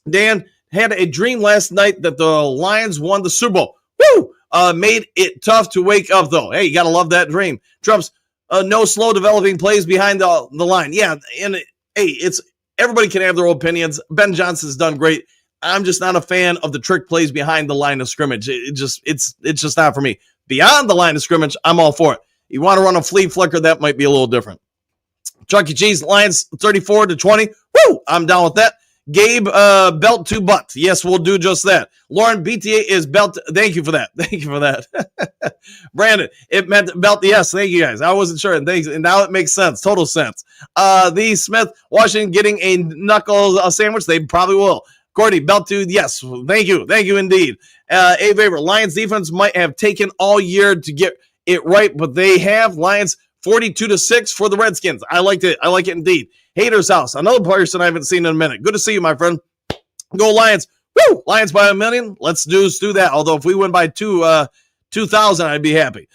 Speaker 8: Dan had a dream last night that the Lions won the Super Bowl. Woo! Made it tough to wake up, though. Hey, you got to love that dream. Trump's no slow developing plays behind the line. Yeah, and it's everybody can have their own opinions. Ben Johnson's done great. I'm just not a fan of the trick plays behind the line of scrimmage. It's just not for me. Beyond the line of scrimmage, I'm all for it. You want to run a flea flicker, that might be a little different. Chuck E. Cheese, Lions 34-20. Woo! I'm down with that. Gabe, belt to butt. Yes, we'll do just that. Lauren, BTA is belt. Thank you for that. Thank you for that. Brandon, it meant belt. Yes, thank you guys. I wasn't sure. Thanks. And now it makes sense. Total sense. The Smith, Washington getting a knuckle sandwich. They probably will. Courtney, belt to. Yes. Thank you. Thank you indeed. A Favorite, Lions defense might have taken all year to get it right, but they have. Lions 42-6 for the Redskins. I liked it. I like it indeed. Hater's House, another person I haven't seen in a minute. Good to see you, my friend. Go Lions. Woo! Lions by 1,000,000. Let's do that. Although if we win by 2,000, I'd be happy.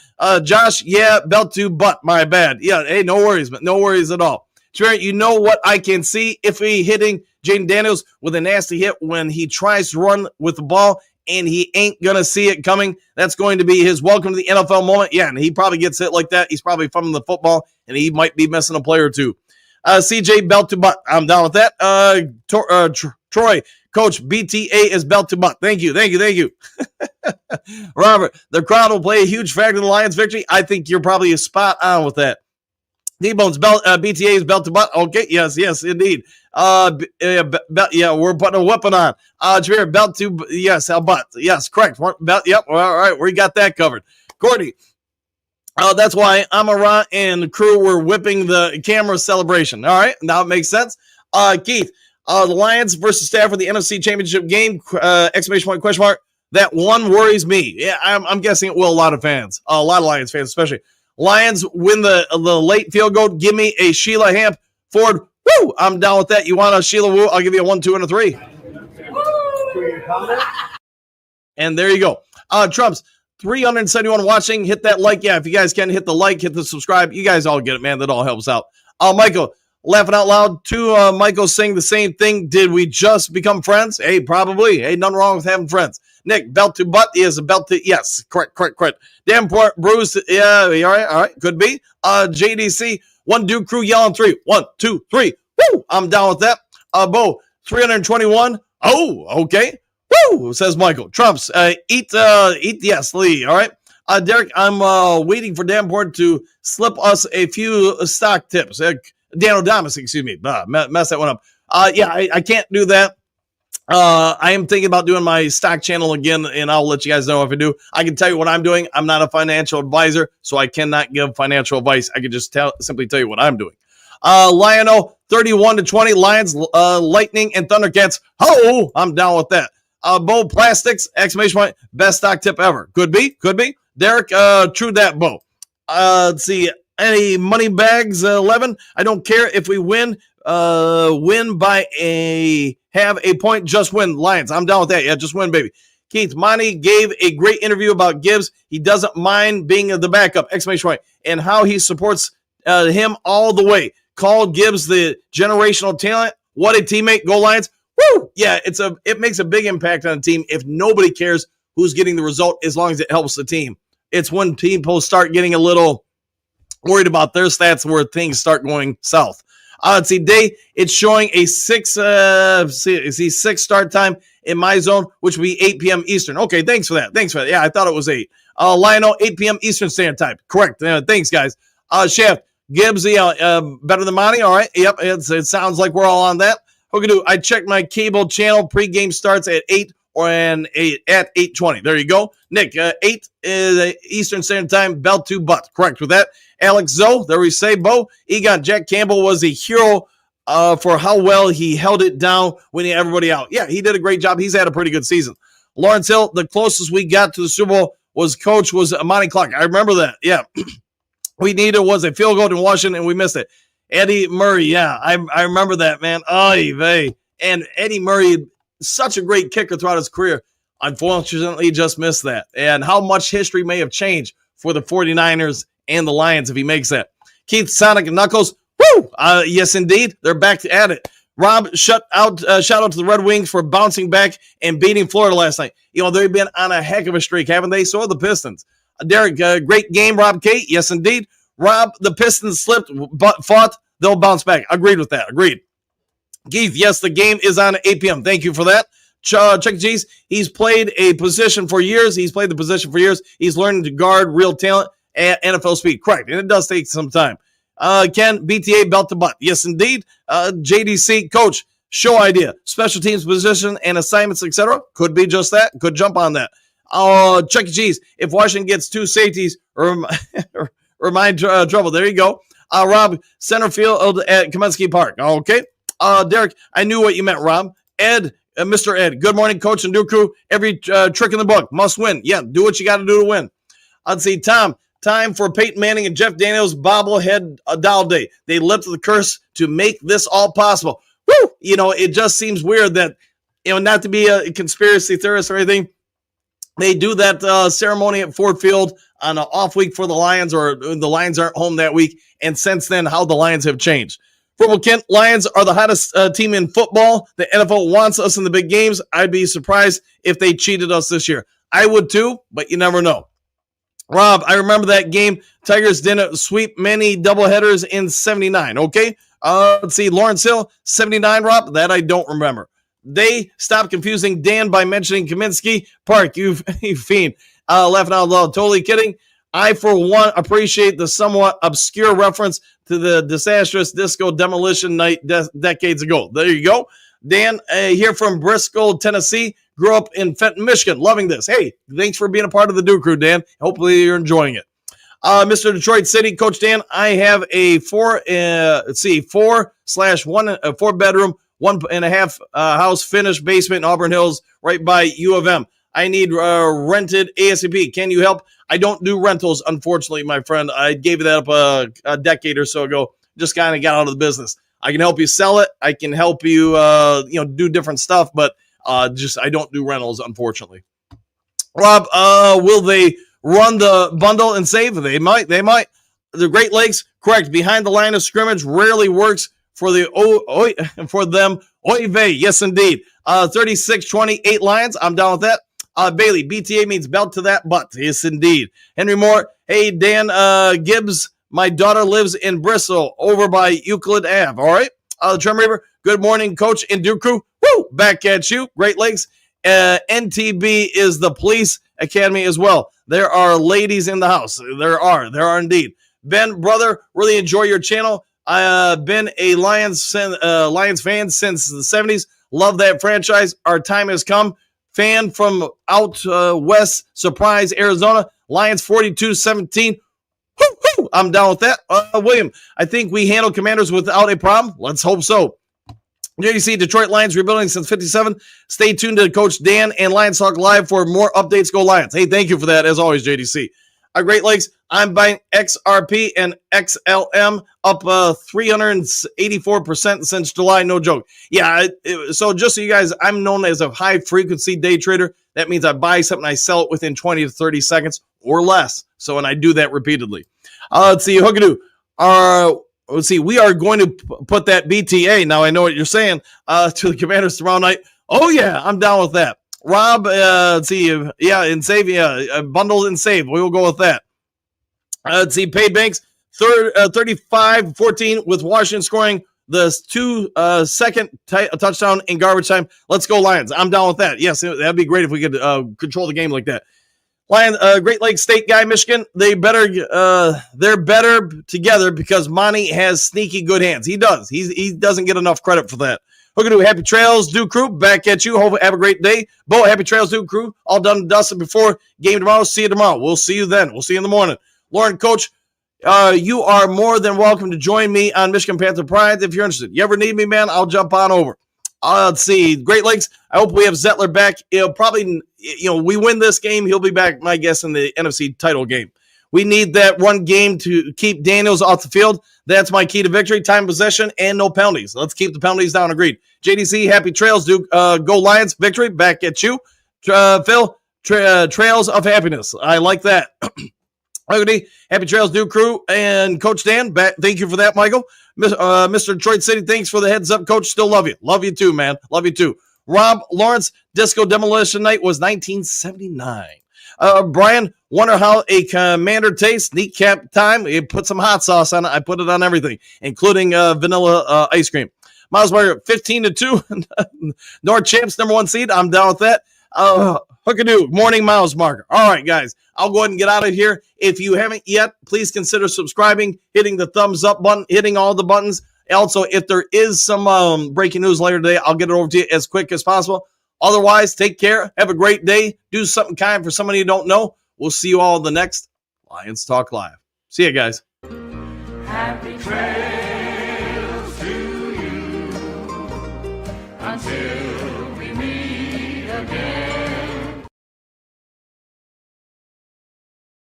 Speaker 8: Josh, yeah, belt to butt. My bad. Yeah, hey, no worries, but no worries at all. Trent, you know what I can see? If he hitting Jaden Daniels with a nasty hit when he tries to run with the ball and he ain't going to see it coming, that's going to be his welcome to the NFL moment. Yeah, and he probably gets hit like that. He's probably from the football, and he might be missing a player or two. CJ, belt to butt. I'm down with that. Troy, Coach, BTA is belt to butt. Thank you. Robert, the crowd will play a huge factor in the Lions' victory. I think you're probably spot on with that. D-Bone's belt, BTA is belt to butt. Okay, yes, indeed. We're putting a weapon on. Javier, belt to, yes, butt. Yes, correct. Belt, yep, all right, we got that covered. Courtney, that's why Amara and the crew were whipping the camera celebration. All right, now it makes sense. Keith, the Lions versus Stafford, the NFC Championship game, exclamation point, question mark. That one worries me. Yeah, I'm guessing it will a lot of fans, a lot of Lions fans especially. Lions win the late field goal. Give me a Sheila Hamp Ford. Woo! I'm down with that. You want a Sheila Woo? I'll give you a 1, 2, and a 3. And there you go. Trump's 371 watching. Hit that like. Yeah, if you guys can, hit the like, hit the subscribe. You guys all get it, man. That all helps out. Michael, laughing out loud. Two Michael saying the same thing. Did we just become friends? Hey, probably. Hey, nothing wrong with having friends. Nick, belt to butt. He has a belt to, yes, correct. Damn poor Bruce. Yeah, all right, could be. JDC, one Duke Crew yelling 3. 1, 2, 3. Woo! I'm down with that. Bo, 321. Oh, okay. Woo! Says Michael. Trumps, eat yes, Lee. All right. Derek, I'm waiting for Danport to slip us a few stock tips. Dan O'Damas, excuse me. Mess that one up. Yeah, I can't do that. I am thinking about doing my stock channel again, and I'll let you guys know if I do. I can tell you what I'm doing. I'm not a financial advisor, so I cannot give financial advice. I can just simply tell you what I'm doing. Lionel 31-20. Lions, Lightning, and Thundercats. Oh, I'm down with that. Bo Plastics, exclamation point, best stock tip ever. Could be. Derek, true that, Bo. Let's see. Any money bags, 11. I don't care if we win by have a point, just win. Lions, I'm down with that. Yeah, just win, baby. Keith, Monty gave a great interview about Gibbs. He doesn't mind being the backup, exclamation point, and how he supports him all the way. Called Gibbs the generational talent. What a teammate. Go Lions. Woo! Yeah, it makes a big impact on a team if nobody cares who's getting the result as long as it helps the team. It's when people start getting a little worried about their stats where things start going south. Let's see, Day, it's showing a 6 start time in my zone, which would be 8 p.m. Eastern. Okay, thanks for that. Yeah, I thought it was 8. Lionel, 8 p.m. Eastern Standard Time. Correct. Thanks, guys. Shaft, Gibbs, better than Monty. All right. Yep, it sounds like we're all on that. Okay, I checked my cable channel. Pre-game starts at 8 at 8:20. There you go. Nick, 8 is Eastern Standard Time, bell to butt. Correct with that. Alex Zoe, there we say, Bo. Egon, Jack Campbell was a hero for how well he held it down when he had everybody out. Yeah, he did a great job. He's had a pretty good season. Lawrence Hill, the closest we got to the Super Bowl was Monty Clark. I remember that. Yeah. We needed was a field goal in Washington, and we missed it. Eddie Murray, yeah, I remember that, man. Oy vey. And Eddie Murray, such a great kicker throughout his career. Unfortunately, just missed that. And how much history may have changed for the 49ers and the Lions if he makes that. Keith, Sonic, and Knuckles, woo! Yes, indeed. They're back at it. Rob, shout out to the Red Wings for bouncing back and beating Florida last night. They've been on a heck of a streak, haven't they? So have the Pistons. Derek, great game, Rob K. Yes, indeed. Rob, the Pistons slipped, but fought. They'll bounce back. Agreed with that. Agreed. Keith, yes, the game is on at 8 p.m. Thank you for that. Chuck G's, he's played the position for years. He's learning to guard real talent at NFL speed. Correct. And it does take some time. Ken, BTA, belt to butt. Yes, indeed. JDC, coach, show idea. Special teams position and assignments, etc. Could be just that. Could jump on that. Chuck G's, if Washington gets 2 safeties, remind trouble. There you go. Rob, center field at Kaminsky Park. Okay. Derek, I knew what you meant, Rob. Ed, Mr. Ed, good morning, coach and Duke crew. Every trick in the book must win. Yeah, do what you got to do to win. I'd say, Tom, time for Peyton Manning and Jeff Daniels bobblehead doll day. They lifted the curse to make this all possible. Woo! It just seems weird that, not to be a conspiracy theorist or anything, they do that ceremony at Ford Field on an off week for the Lions, or the Lions aren't home that week. And since then, how the Lions have changed. Purple Kent, Lions are the hottest team in football. The NFL wants us in the big games. I'd be surprised if they cheated us this year. I would too, but you never know. Rob, I remember that game. Tigers didn't sweep many doubleheaders in 79. Okay. Let's see. Lawrence Hill, 79, Rob. That I don't remember. They stopped confusing Dan by mentioning Kaminsky Park. You fiend. Laughing out loud. Totally kidding. I, for one, appreciate the somewhat obscure reference to the disastrous disco demolition night decades ago. There you go. Dan, here from Bristol, Tennessee. Grew up in Fenton, Michigan. Loving this. Hey, thanks for being a part of the Duke crew, Dan. Hopefully you're enjoying it. Mr. Detroit City, Coach Dan, I have a 4/1 1.5 house finished basement in Auburn Hills right by U of M. I need rented ASAP. Can you help? I don't do rentals, unfortunately, my friend. I gave that up a decade or so ago. Just kind of got out of the business. I can help you sell it. I can help you, do different stuff, but I don't do rentals, unfortunately. Rob, will they run the bundle and save? They might. The Great Lakes, correct. Behind the line of scrimmage rarely works for them. Oy vey, yes, indeed. 36-28 Lions. I'm down with that. Bailey, BTA means belt to that butt. Yes, indeed. Henry Moore, hey, Dan Gibbs, my daughter lives in Bristol over by Euclid Ave. All right. Trem Reaver, good morning, coach and Duke crew. Woo! Back at you. Great Lakes. NTB is the police academy as well. There are ladies in the house. There are indeed. Ben, brother, really enjoy your channel. I've been a Lions fan since the 70s. Love that franchise. Our time has come. Fan from out west, Surprise, Arizona. Lions 42-17. too. I'm down with that. William, I think we handle Commanders without a problem. Let's hope so. JDC, Detroit Lions rebuilding since 57. Stay tuned to Coach Dan and Lions Talk Live for more updates. Go Lions. Hey, thank you for that, as always, JDC. Great Lakes, I'm buying XRP and XLM up 384% since July. No joke. Yeah, so just so you guys, I'm known as a high-frequency day trader. That means I buy something, I sell it within 20 to 30 seconds or less. So, and I do that repeatedly. Let's see, Hookadoo. Let's see, we are going to put that BTA, now I know what you're saying, to the Commanders tomorrow night. Oh, yeah, I'm down with that. Rob, let's see, and save, bundle and save. We will go with that. Let's see, Paid Banks, 35-14 with Washington scoring the second touchdown in garbage time. Let's go Lions. I'm down with that. Yes, that'd be great if we could control the game like that. Lions, Great Lakes State guy, Michigan, they're better together because Monty has sneaky good hands. He does. He doesn't get enough credit for that. Hookadoo, happy trails, Duke Crew. Back at you. Hope have a great day. Bo, happy trails, Duke Crew. All done and dusted before game tomorrow. See you tomorrow. We'll see you then. We'll see you in the morning. Lauren, Coach, you are more than welcome to join me on Michigan Panther Pride if you're interested. You ever need me, man? I'll jump on over. Let's see. Great Lakes, I hope we have Zettler back. He'll probably, we win this game. He'll be back, my guess, in the NFC title game. We need that one game to keep Daniels off the field. That's my key to victory. Time possession and no penalties. Let's keep the penalties down. Agreed. JDC, happy trails, Duke. Go Lions. Victory. Back at you. Phil, trails of happiness. I like that. Happy trails, Duke Crew. And Coach Dan, back. Thank you for that, Michael. Mr. Detroit City, thanks for the heads up, Coach. Still love you. Love you too, man. Love you too. Rob Lawrence, Disco Demolition Night was 1979. Brian, wonder how a Commander tastes. Neat cap time. You put some hot sauce on it. I put it on everything, including vanilla ice cream. Miles Barger, 15-2. North Champs, #1 seed. I'm down with that. Hookadoo, morning Miles Marker. All right, guys, I'll go ahead and get out of here. If you haven't yet, please consider subscribing, hitting the thumbs up button, hitting all the buttons. Also, if there is some breaking news later today, I'll get it over to you as quick as possible. Otherwise, take care. Have a great day. Do something kind for somebody you don't know. We'll see you all in the next Lions Talk Live. See you guys.
Speaker 9: Happy trails to you until we meet again.